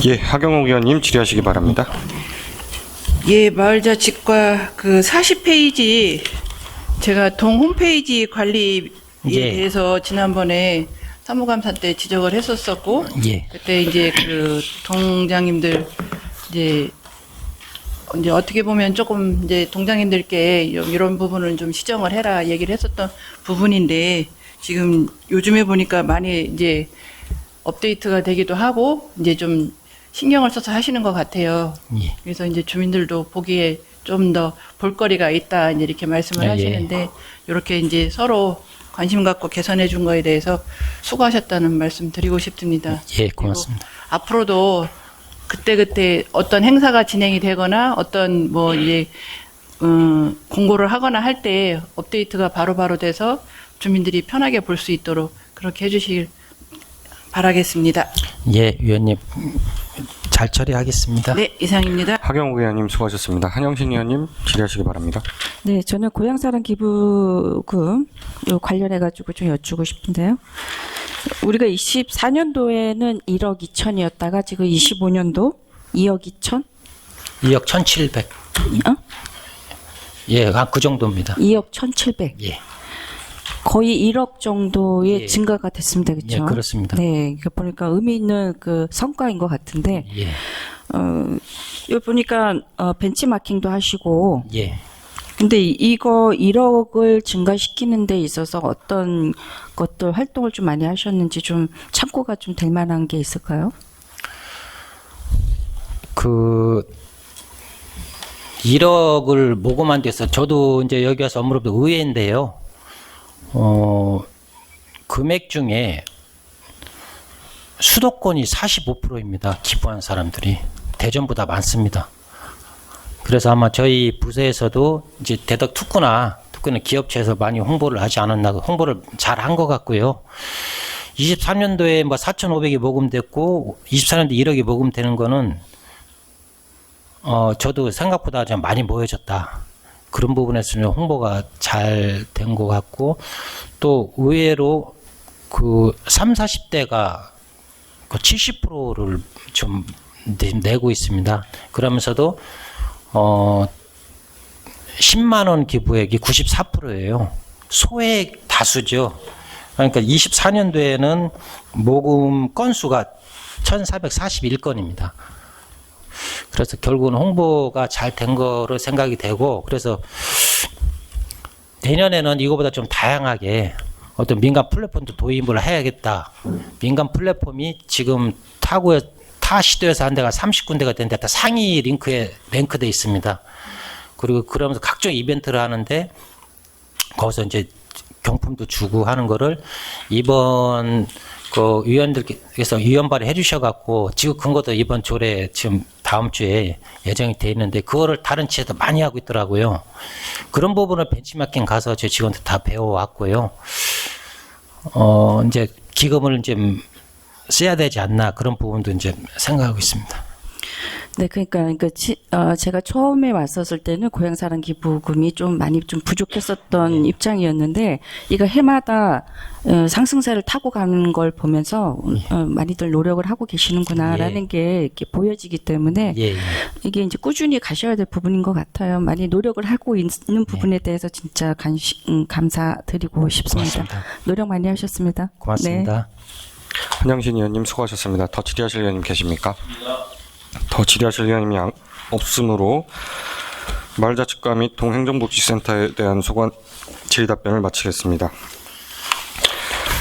예, 하경욱 의원님 질의하시기 바랍니다. 예, 마을자치과 그 40페이지 제가 동 홈페이지 관리에 예. 대해서 지난번에 사무감사 때 지적을 했었었고 예. 그때 이제 그 동장님들 이제 어떻게 보면 조금 이제 동장님들께 이런 부분은 좀 시정을 해라 얘기를 했었던 부분인데 지금 요즘에 보니까 많이 이제 업데이트가 되기도 하고 이제 좀 신경을 써서 하시는 것 같아요. 예. 그래서 이제 주민들도 보기에 좀 더 볼거리가 있다 이제 이렇게 말씀을 예. 하시는데 이렇게 이제 서로 관심 갖고 개선해 준 거에 대해서 수고하셨다는 말씀 드리고 싶습니다. 예, 고맙습니다. 그리고 앞으로도 그때 어떤 행사가 진행이 되거나 어떤 뭐 이제 공고를 하거나 할 때 업데이트가 바로바로 돼서 주민들이 편하게 볼 수 있도록 그렇게 해주시길 바라겠습니다. 예, 위원님 잘 처리하겠습니다. 네, 이상입니다. 하경욱 의원님 수고하셨습니다. 한영신 의원님 질의하시기 바랍니다. 네, 저는 고향사랑 기부금 요 관련해 가지고 좀 여쭈고 싶은데요. 우리가 24년도에는 1억 2천이었다가 지금 25년도 2억 2천? 2억 1,700. 어? 예, 그 정도입니다. 2억 1,700. 예. 거의 1억 정도의 예. 증가가 됐습니다. 그렇죠? 예, 그렇습니다. 네, 이거 보니까 의미 있는 그 성과인 것 같은데, 예. 여기 보니까 벤치마킹도 하시고, 예. 근데 이거 1억을 증가시키는 데 있어서 어떤 것들 활동을 좀 많이 하셨는지 좀 참고가 좀 될 만한 게 있을까요? 그 1억을 모금한 데서 저도 이제 여기 와서 업무를 의회인데요. 금액 중에 수도권이 45%입니다. 기부한 사람들이 대전보다 많습니다. 그래서 아마 저희 부서에서도 이제 대덕 특구는 기업체에서 많이 홍보를 하지 않았나, 홍보를 잘 한 것 같고요. 23년도에 뭐 4,500이 모금됐고 24년도 1억이 모금되는 거는 저도 생각보다 좀 많이 모여졌다. 그런 부분에서는 홍보가 잘 된 것 같고, 또 의외로 그 3, 40대가 그 70%를 좀 내고 있습니다. 그러면서도 10만 원 기부액이 94%예요. 소액 다수죠. 그러니까 24년도에는 모금 건수가 1,441건입니다. 그래서 결국은 홍보가 잘 된 거로 생각이 되고, 그래서 내년에는 이거보다 좀 다양하게 어떤 민간 플랫폼도 도입을 해야겠다. 민간 플랫폼이 지금 타 시도에서 한 데가 30군데가 되는데 다 상위 링크에 랭크돼 있습니다. 그리고 그러면서 각종 이벤트를 하는데 거기서 이제 경품도 주고 하는 거를 이번 그 위원들께서 위원 발의해 주셔갖고 지금 근거도 이번 조례 지금 다음 주에 예정이 돼 있는데 그거를 다른 지에도 많이 하고 있더라고요. 그런 부분을 벤치마킹 가서 제 직원들 다 배워왔고요. 이제 기금을 이제 써야 되지 않나 그런 부분도 이제 생각하고 있습니다. 네, 그러니까 제가 처음에 왔었을 때는 고향사랑 기부금이 좀 많이 좀 부족했었던 입장이었는데, 이거 해마다 상승세를 타고 가는 걸 보면서 많이들 노력을 하고 계시는구나라는 게 이렇게 보여지기 때문에 이게 이제 꾸준히 가셔야 될 부분인 것 같아요. 많이 노력을 하고 있는 부분에 대해서 진짜 감사드리고 싶습니다. 고맙습니다. 노력 많이 하셨습니다. 고맙습니다. 네. 한영신 의원님 수고하셨습니다. 더 질의하실 의원님 계십니까? 더 질의하실 의원님이 없으므로 마을자치과 및 동행정복지센터에 대한 소관 질의답변을 마치겠습니다.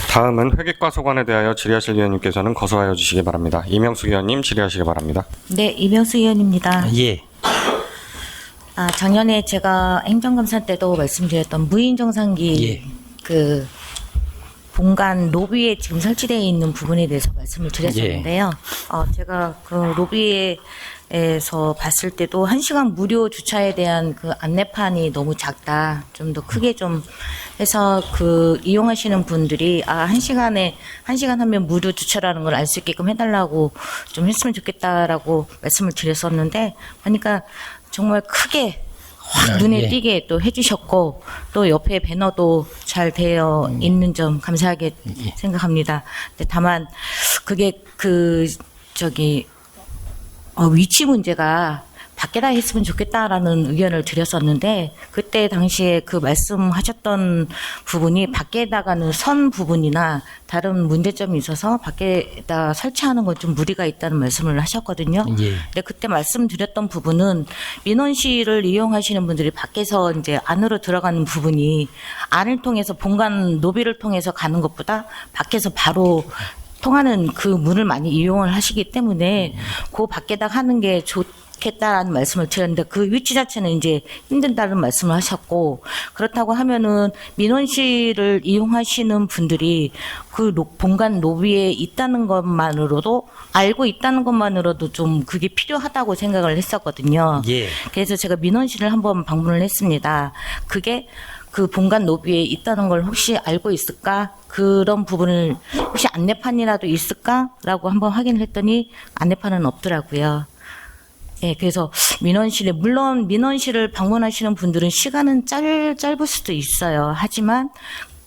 다음은 회계과 소관에 대하여 질의하실 의원님께서는 거소하여 주시기 바랍니다. 이명수 의원님 질의하시기 바랍니다. 네, 이명수 의원입니다. 예. 작년에 제가 행정감사 때도 말씀드렸던 무인정상기 예. 그 본관 로비에 지금 설치되어 있는 부분에 대해서 말씀을 드렸었는데요. 제가 그 로비에서 봤을 때도 1시간 무료 주차에 대한 그 안내판이 너무 작다. 좀 더 크게 좀 해서 그 이용하시는 분들이 1시간 하면 무료 주차라는 걸 알 수 있게끔 해달라고 좀 했으면 좋겠다라고 말씀을 드렸었는데, 보니까 정말 크게 확 눈에 예. 띄게 또 해주셨고 또 옆에 배너도 잘 되어 있는 점 감사하게 생각합니다. 근데 다만 그게 위치 문제가 밖에다 했으면 좋겠다라는 의견을 드렸었는데 그때 당시에 그 말씀하셨던 부분이 밖에다가는 선 부분이나 다른 문제점이 있어서 밖에다 설치하는 건 좀 무리가 있다는 말씀을 하셨거든요. 예. 근데 그때 말씀드렸던 부분은 민원실을 이용하시는 분들이 밖에서 이제 안으로 들어가는 부분이 안을 통해서 본관 로비를 통해서 가는 것보다 밖에서 바로 통하는 그 문을 많이 이용을 하시기 때문에 그 밖에다 하는 게 좋겠다라는 말씀을 드렸는데 그 위치 자체는 이제 힘든다는 말씀을 하셨고 그렇다고 하면은 민원실을 이용하시는 분들이 그 본관 로비에 있다는 것만으로도 알고 있다는 것만으로도 좀 그게 필요하다고 생각을 했었거든요. 예. 그래서 제가 민원실을 한번 방문을 했습니다. 그게 그 본관 로비에 있다는 걸 혹시 알고 있을까? 그런 부분을 혹시 안내판이라도 있을까라고 한번 확인을 했더니 안내판은 없더라고요. 예, 그래서 민원실에 물론 민원실을 방문하시는 분들은 시간은 짧을 수도 있어요. 하지만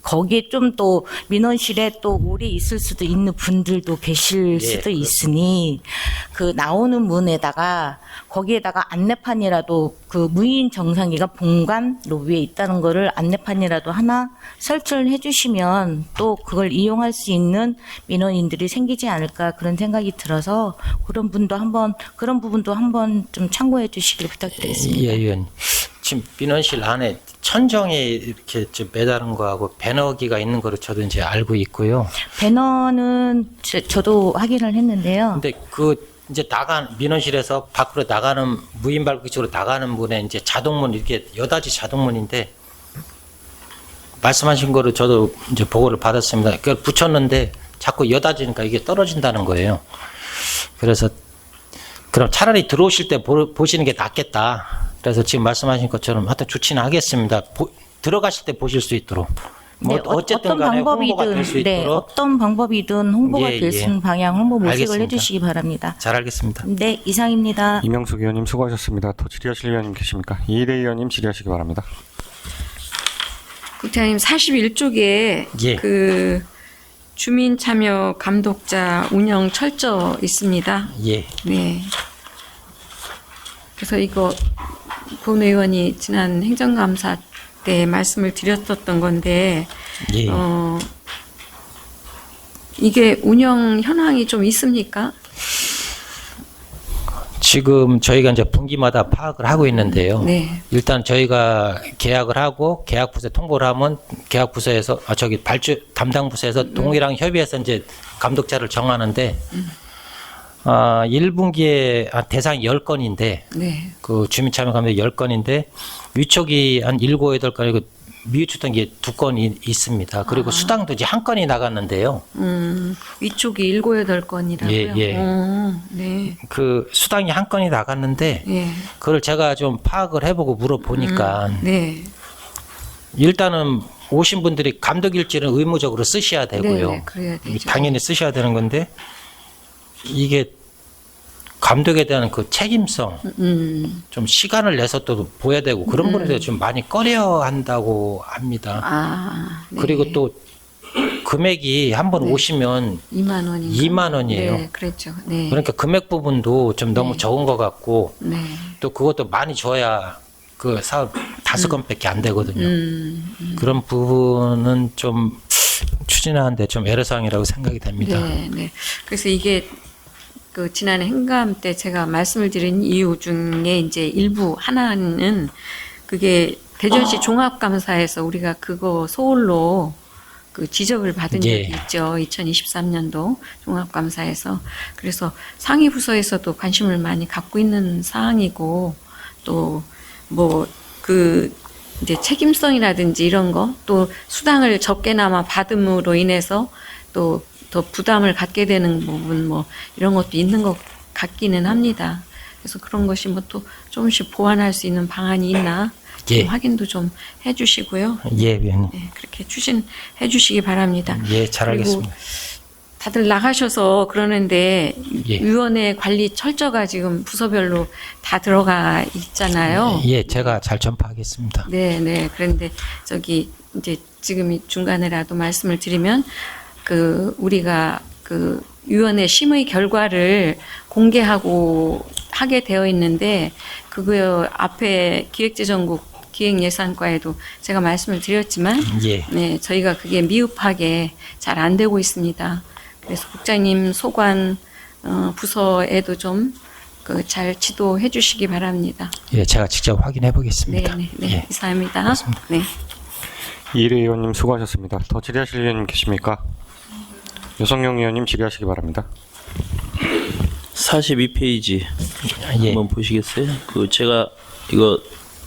거기에 좀 또 민원실에 또 오래 있을 수도 있는 분들도 계실 수도 있으니 그 나오는 문에다가 거기에다가 안내판이라도 그 무인 정상기가 본관 로비에 있다는 거를 안내판이라도 하나 설치를 해주시면 또 그걸 이용할 수 있는 민원인들이 생기지 않을까 그런 생각이 들어서 그런 부분도 한번 좀 참고해 주시길 부탁드리겠습니다. 예, 의원님. 지금 민원실 안에 천정에 이렇게 좀 매다른 거하고 배너기가 있는 거로 저도 이제 알고 있고요. 배너는 저도 확인을 했는데요. 근데 이제 민원실에서 밖으로 나가는 무인 발굴 쪽으로 나가는 문에 이제 자동문 이렇게 여닫이 자동문인데 말씀하신 거를 저도 이제 보고를 받았습니다. 그걸 붙였는데 자꾸 여닫이니까 이게 떨어진다는 거예요. 그래서 그럼 차라리 들어오실 때 보시는 게 낫겠다. 그래서 지금 말씀하신 것처럼 하여튼 조치는 하겠습니다. 들어가실 때 보실 수 있도록. 뭐 네, 어쨌든 간에 홍보가 될 수 있도록. 어떤 방법이든 홍보가 될 수 있는 방향 홍보 모색을 알겠습니다. 해주시기 바랍니다. 잘 알겠습니다. 네, 이상입니다. 이명숙 의원님 수고하셨습니다. 더 질의하실 의원님 계십니까? 이일혜 의원님 질의하시기 바랍니다. 국장님 41쪽에 예. 그 주민 참여 감독자 운영 철저 있습니다. 예. 네. 그래서 이거 본 의원이 지난 행정감사 때 말씀을 드렸었던 건데, 예. 이게 운영 현황이 좀 있습니까? 지금 저희가 이제 분기마다 파악을 하고 있는데요. 네. 일단 저희가 계약을 하고 계약부서에 통보를 하면 계약부서에서 담당 부서에서 동이랑 협의해서 이제 감독자를 정하는데 1분기에 대상 10건인데 네. 그 주민참여 감독 10건인데 위촉이 한 7, 8건이고 미유쳤던 게 2건이 있습니다. 그리고 수당도 이제 1건이 나갔는데요. 위쪽이 7, 8건이라고요? 예, 예. 네. 그 수당이 1건이 나갔는데 예. 그걸 제가 좀 파악을 해보고 물어보니까 네. 일단은 오신 분들이 감독일지는 의무적으로 쓰셔야 되고요. 네, 그래야 되죠. 당연히 쓰셔야 되는 건데 이게 감독에 대한 그 책임성, 좀 시간을 내서 또 보여야 되고 그런 분들이 좀 많이 꺼려 한다고 합니다. 네. 그리고 또 금액이 한 번 오시면 2만 원인가? 2만 원이에요. 네, 그랬죠. 네. 그러니까 금액 부분도 좀 너무 적은 것 같고 네. 또 그것도 많이 줘야 그 사업 5건밖에 안 되거든요. 그런 부분은 좀 추진하는데 좀 애로사항이라고 생각이 됩니다. 네, 네. 그래서 이게 그 지난해 행감 때 제가 말씀을 드린 이유 중에 이제 일부 하나는 그게 대전시 종합감사에서 우리가 그거 소홀로 그 지적을 받은 적이 있죠. 2023년도 종합감사에서. 그래서 상위 부서에서도 관심을 많이 갖고 있는 사항이고 또 뭐 그 이제 책임성이라든지 이런 거 또 수당을 적게나마 받음으로 인해서 또 더 부담을 갖게 되는 부분 뭐 이런 것도 있는 것 같기는 합니다. 그래서 그런 것이 뭐 또 조금씩 보완할 수 있는 방안이 있나 좀 확인도 좀 해주시고요. 예, 위원님. 네, 그렇게 추진해 주시기 바랍니다. 예, 잘 알겠습니다. 다들 나가셔서 그러는데 예. 위원회 관리 철저가 지금 부서별로 다 들어가 있잖아요. 예, 제가 잘 전파하겠습니다. 네, 네. 그런데 저기 이제 지금 이 중간에라도 말씀을 드리면 그 우리가 그 위원회 심의 결과를 공개하고 하게 되어 있는데 그거 앞에 기획재정국 기획예산과에도 제가 말씀을 드렸지만 예. 네, 저희가 그게 미흡하게 잘 안 되고 있습니다. 그래서 국장님 소관 부서에도 좀 그 잘 지도해 주시기 바랍니다. 예, 제가 직접 확인해 보겠습니다. 네, 네, 네. 예. 이상입니다. 맞습니다. 네. 이일혜 의원님 수고하셨습니다. 더 질의하실 의원님 계십니까? 여성용 의원님 질의하시기 바랍니다. 42페이지 예. 한번 보시겠어요? 그 제가 이거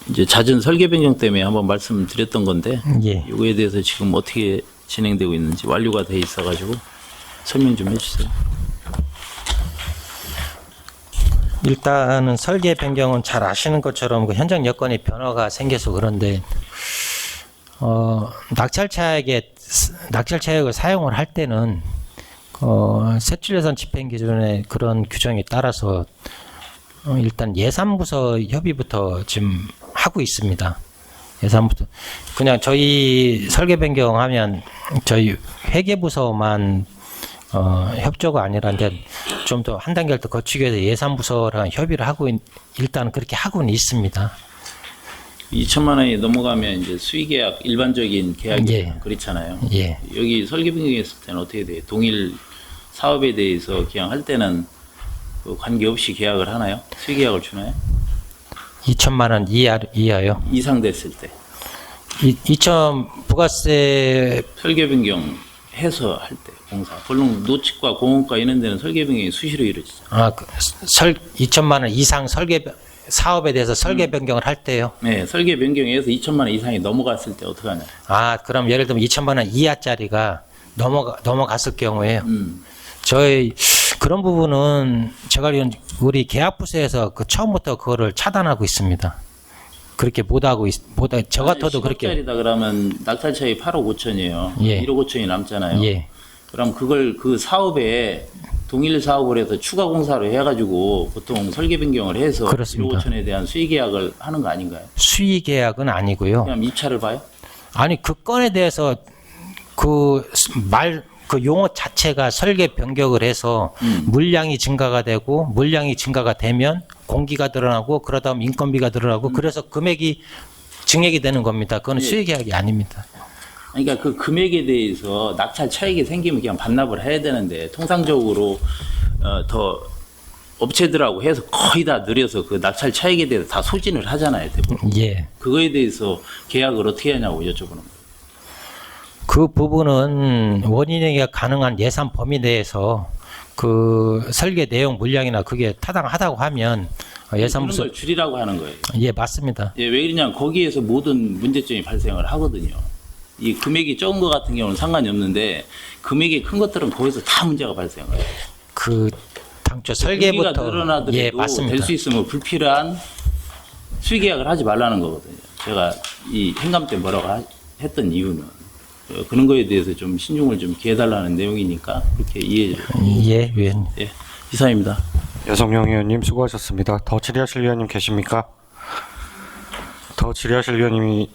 이제 잦은 설계 변경 때문에 한번 말씀드렸던 건데 예. 이거에 대해서 지금 어떻게 진행되고 있는지 완료가 돼 있어가지고 설명 좀 해주세요. 일단은 설계 변경은 잘 아시는 것처럼 그 현장 여건이 변화가 생겨서 그런데 낙찰 차액을 사용을 할 때는 세출예산 집행 기준의 그런 규정에 따라서 일단 예산부서 협의부터 지금 하고 있습니다. 예산부터 그냥 저희 설계 변경하면 저희 회계부서만 협조가 아니라 이제 좀 더 한 단계를 더 거치기 위해서 예산부서랑 협의를 하고 일단 그렇게 하고는 있습니다. 2천만 원이 넘어가면 이제 수의계약 일반적인 계약이 예. 그렇잖아요. 예. 여기 설계 변경했을 때는 어떻게 돼요? 동일 사업에 대해서 계약할 때는 그 관계없이 계약을 하나요? 수의계약을 주나요? 2천만 원 이하요. 이상 됐을 때 2천 부가세 설계 변경 해서 할 때 공사 물론 노측과 공원과 이런 데는 설계 변경이 수시로 이루어지잖아요. 2천만 원 이상 사업에 대해서 설계 변경을 할 때요. 네, 설계 변경에서 2천만 원 이상이 넘어갔을 때 어떻게 하냐? 그럼 예를 들면 2천만 원 이하짜리가 넘어갔을 경우에요. 저희 그런 부분은 제가 우리 계약부서에서 그 처음부터 그거를 차단하고 있습니다. 그렇게 저 같아도 그렇게 10억짜리다 그러면 낙찰 차익 8억 5천이에요. 예. 1억 5천이 남잖아요. 예. 그럼 그걸 그 사업에 동일 사업을 해서 추가 공사로 해가지고 보통 설계 변경을 해서 그렇습니다. 1억 5천에 대한 수의 계약을 하는 거 아닌가요? 수의 계약은 아니고요. 그냥 입찰을 봐요? 아니 그 건에 대해서 그 용어 자체가 설계 변경을 해서 물량이 증가가 되고 물량이 증가가 되면 공기가 늘어나고 그러다 보면 인건비가 늘어나고 그래서 금액이 증액이 되는 겁니다. 그건 예. 수의 계약이 아닙니다. 그러니까 그 금액에 대해서 낙찰 차익이 생기면 그냥 반납을 해야 되는데 통상적으로 더 업체들하고 해서 거의 다 늘려서 그 낙찰 차익에 대해서 다 소진을 하잖아요. 대부분. 예. 그거에 대해서 계약을 어떻게 하냐고 여쭤보는 거예요. 그 부분은 원인행위가 가능한 예산 범위 내에서 그 설계 내용 물량이나 그게 타당하다고 하면 예산부서 그런 걸 줄이라고 하는 거예요. 예 맞습니다. 예, 왜 그러냐면 거기에서 모든 문제점이 발생을 하거든요. 이 금액이 적은 것 같은 경우는 상관이 없는데 금액이 큰 것들은 거기서 다 문제가 발생을 해요. 그 당초 설계가 설계부터 늘어나더라도 예 될 맞습니다. 수 있으면 불필요한 수의 계약을 하지 말라는 거거든요. 제가 이 행감 때 뭐라고 했던 이유는 그런 거에 대해서 좀 신중을 좀 기해달라는 내용이니까 그렇게 이해해 주세요. 예 위원님. 예, 이상입니다. 여성용 의원님 수고하셨습니다. 더 질의하실 의원님 계십니까? 더 질의하실 의원님이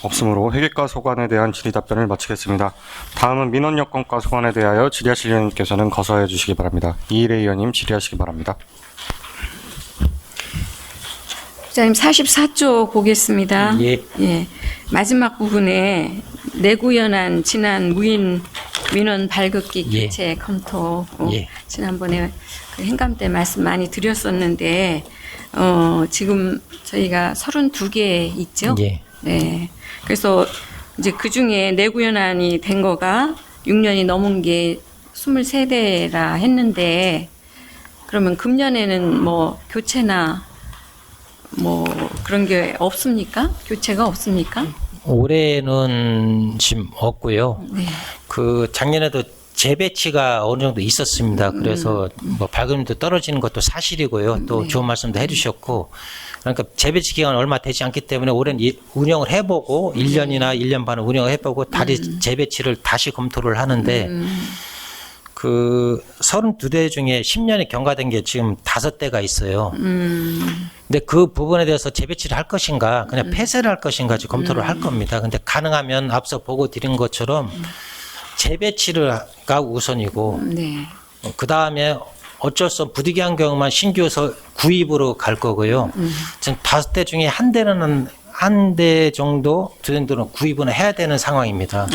없으므로 회계과 소관에 대한 질의 답변을 마치겠습니다. 다음은 민원여건과 소관에 대하여 질의하실 의원님께서는 거서해 주시기 바랍니다. 이일혜 의원님 질의하시기 바랍니다. 부장님 44조 보겠습니다. 예. 예. 마지막 부분에 내구연한 지난 민원 발급기 예. 교체 검토 예. 지난번에 그 행감 때 말씀 많이 드렸었는데 지금 저희가 32개 있죠. 예. 네. 그래서 이제 그 중에 내구연한이 된 거가 6년이 넘은 게 23대라 했는데 그러면 금년에는 뭐 교체나 뭐 그런 게 없습니까? 교체가 없습니까? 올해는 지금 없고요. 네. 그 작년에도 재배치가 어느 정도 있었습니다. 그래서 뭐 발급률도 떨어지는 것도 사실이고요. 또 네. 좋은 말씀도 해주셨고, 그러니까 재배치 기간 얼마 되지 않기 때문에 올해는 운영을 해보고 1년이나 1년 반을 운영을 해보고 다시 재배치를 다시 검토를 하는데 그 32대 중에 10년이 경과된 게 지금 5대가 있어요. 근데 그 부분에 대해서 재배치를 할 것인가, 그냥 폐쇄를 할 것인가 지금 검토를 할 겁니다. 근데 가능하면 앞서 보고 드린 것처럼 재배치가 우선이고, 네. 그 다음에 어쩔 수 없는 부득이한 경우만 신규 구입으로 갈 거고요. 지금 5대 중에 한 대 정도, 2대 정도는 구입은 해야 되는 상황입니다.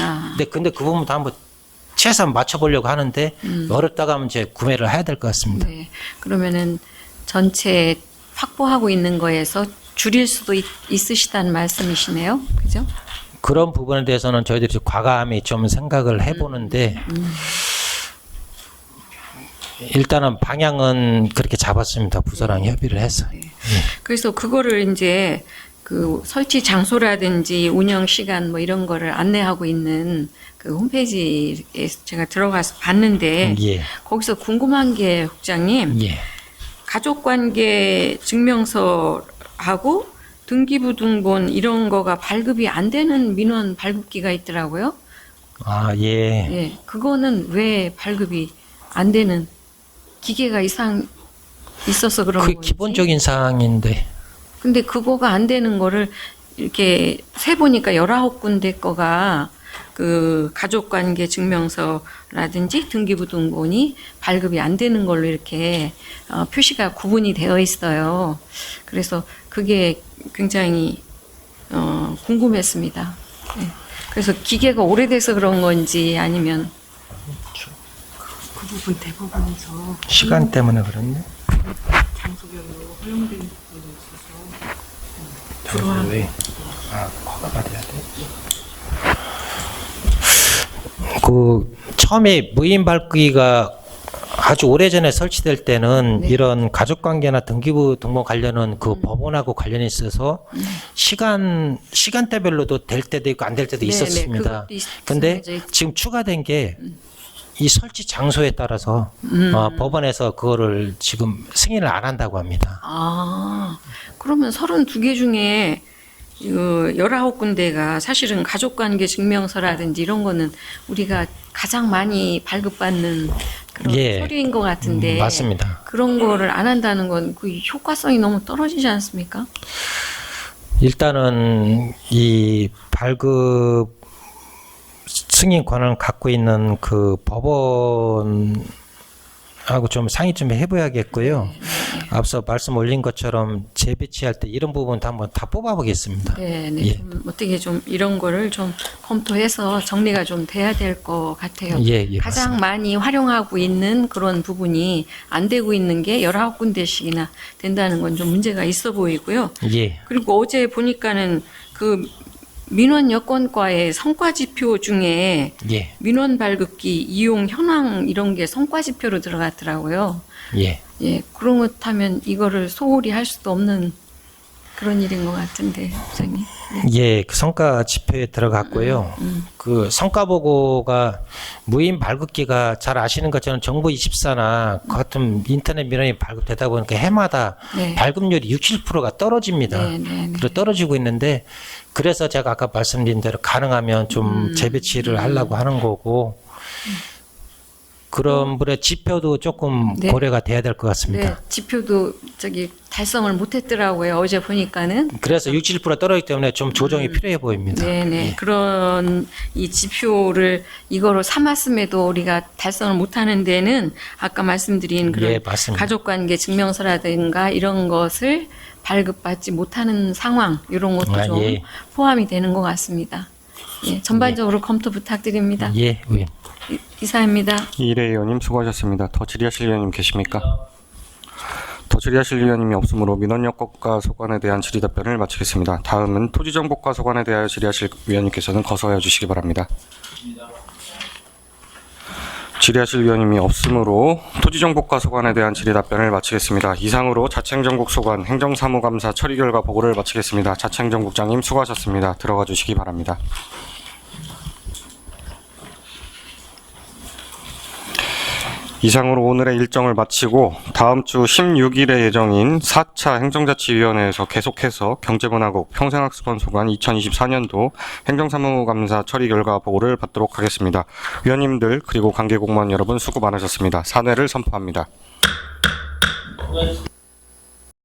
근데 그 부분도 한번 최소한 맞춰보려고 하는데 어렵다고 하면 이제 구매를 해야 될 것 같습니다. 네. 그러면은 전체 확보하고 있는 거에서 줄일 수도 있으시다는 말씀이시네요. 그죠? 그런 부분에 대해서는 저희들이 좀 과감히 좀 생각을 해보는데 일단은 방향은 그렇게 잡았습니다. 부서랑 협의를 해서. 그래서 그거를 이제 그 설치 장소라든지 운영 시간 뭐 이런 거를 안내하고 있는 그 홈페이지에 제가 들어가서 봤는데 예. 거기서 궁금한 게 국장님 예. 가족관계 증명서하고 등기부등본 이런 거가 발급이 안 되는 민원 발급기가 있더라고요. 아, 예. 예, 그거는 왜 발급이 안 되는 기계가 이상 있어서 그런 그 건지. 기본적인 사항인데. 근데 그거가 안 되는 거를 이렇게 세보니까 19군데 거가 그 가족관계 증명서라든지 등기부등본이 발급이 안 되는 걸로 이렇게 표시가 구분이 되어 있어요. 그래서 그게 굉장히 궁금했습니다. 네. 그래서 기계가 오래돼서 그런 건지 아니면 그 부분 대부분에서 시간 때문에 그렇네. 장소별로 허용된 부분이 있어서 장소에 허가 받아야 돼. 그 처음에 무인 발급기가 아주 오래전에 설치될 때는 이런 가족관계나 등기부등본 관련은 그 법원하고 관련이 있어서 시간대별로도 될 때도 있고 안 될 때도 있었습니다. 근데 지금 추가된 게 이 설치 장소에 따라서 법원에서 그거를 지금 승인을 안 한다고 합니다. 아, 그러면 32개 중에 19군데가 사실은 가족관계 증명서라든지 이런 거는 우리가 가장 많이 발급받는 그런 예. 서류인 것 같은데 맞습니다. 그런 거를 안 한다는 건 그 효과성이 너무 떨어지지 않습니까? 일단은 이 발급 승인 권한을 갖고 있는 그 법원하고 좀 상의 좀 해봐야겠고요. 앞서 말씀 올린 것처럼 재배치할 때 이런 부분도 한번 다 뽑아보겠습니다. 네, 예. 좀 어떻게 좀 이런 거를 좀 검토해서 정리가 좀 돼야 될 것 같아요. 예, 가장 맞습니다. 많이 활용하고 있는 그런 부분이 안 되고 있는 게 19군데씩이나 된다는 건 좀 문제가 있어 보이고요. 예. 그리고 어제 보니까는 그 민원 여건과의 성과 지표 중에 예. 민원 발급기 이용 현황 이런 게 성과 지표로 들어갔더라고요. 예. 예, 그런 것 하면 이거를 소홀히 할 수도 없는 그런 일인 것 같은데, 부장님. 예, 그 성과 지표에 들어갔고요. 그 성과 보고가 무인 발급기가 잘 아시는 것처럼 정부24나 같은 인터넷 민원이 발급되다 보니까 해마다 네. 발급률이 67%가 떨어집니다. 네, 네, 네. 그리고 떨어지고 있는데 그래서 제가 아까 말씀드린 대로 가능하면 좀 재배치를 하려고 하는 거고 그런 분의 지표도 조금 네. 고려가 돼야 될 것 같습니다. 네, 지표도 달성을 못했더라고요. 어제 보니까는. 그래서 67% 떨어지기 때문에 좀 조정이 필요해 보입니다. 네네. 예. 그런 이 지표를 이거로 삼았음에도 우리가 달성을 못하는 데는 아까 말씀드린 그런 예, 맞습니다. 가족관계 증명서라든가 이런 것을 발급받지 못하는 상황 이런 것도 좀 예. 포함이 되는 것 같습니다. 예, 전반적으로 검토 부탁드립니다. 예, 의원. 이사입니다. 이일혜 의원님 수고하셨습니다. 더 질의하실 의원님 계십니까? 더 질의하실 의원님이 없으므로 민원여건과 소관에 대한 질의 답변을 마치겠습니다. 다음은 토지정보과 소관에 대하여 질의하실 의원님께서는 거소하여 주시기 바랍니다. 질의하실 의원님이 없으므로 토지정보과 소관에 대한 질의 답변을 마치겠습니다. 이상으로 자치행정국 소관 행정사무감사 처리 결과 보고를 마치겠습니다. 자치행정국장님 수고하셨습니다. 들어가 주시기 바랍니다. 이상으로 오늘의 일정을 마치고 다음 주 16일에 예정인 4차 행정자치위원회에서 계속해서 경제문화국 평생학습원 소관 2024년도 행정사무감사 처리 결과 보고를 받도록 하겠습니다. 위원님들 그리고 관계공무원 여러분 수고 많으셨습니다. 사내를 선포합니다.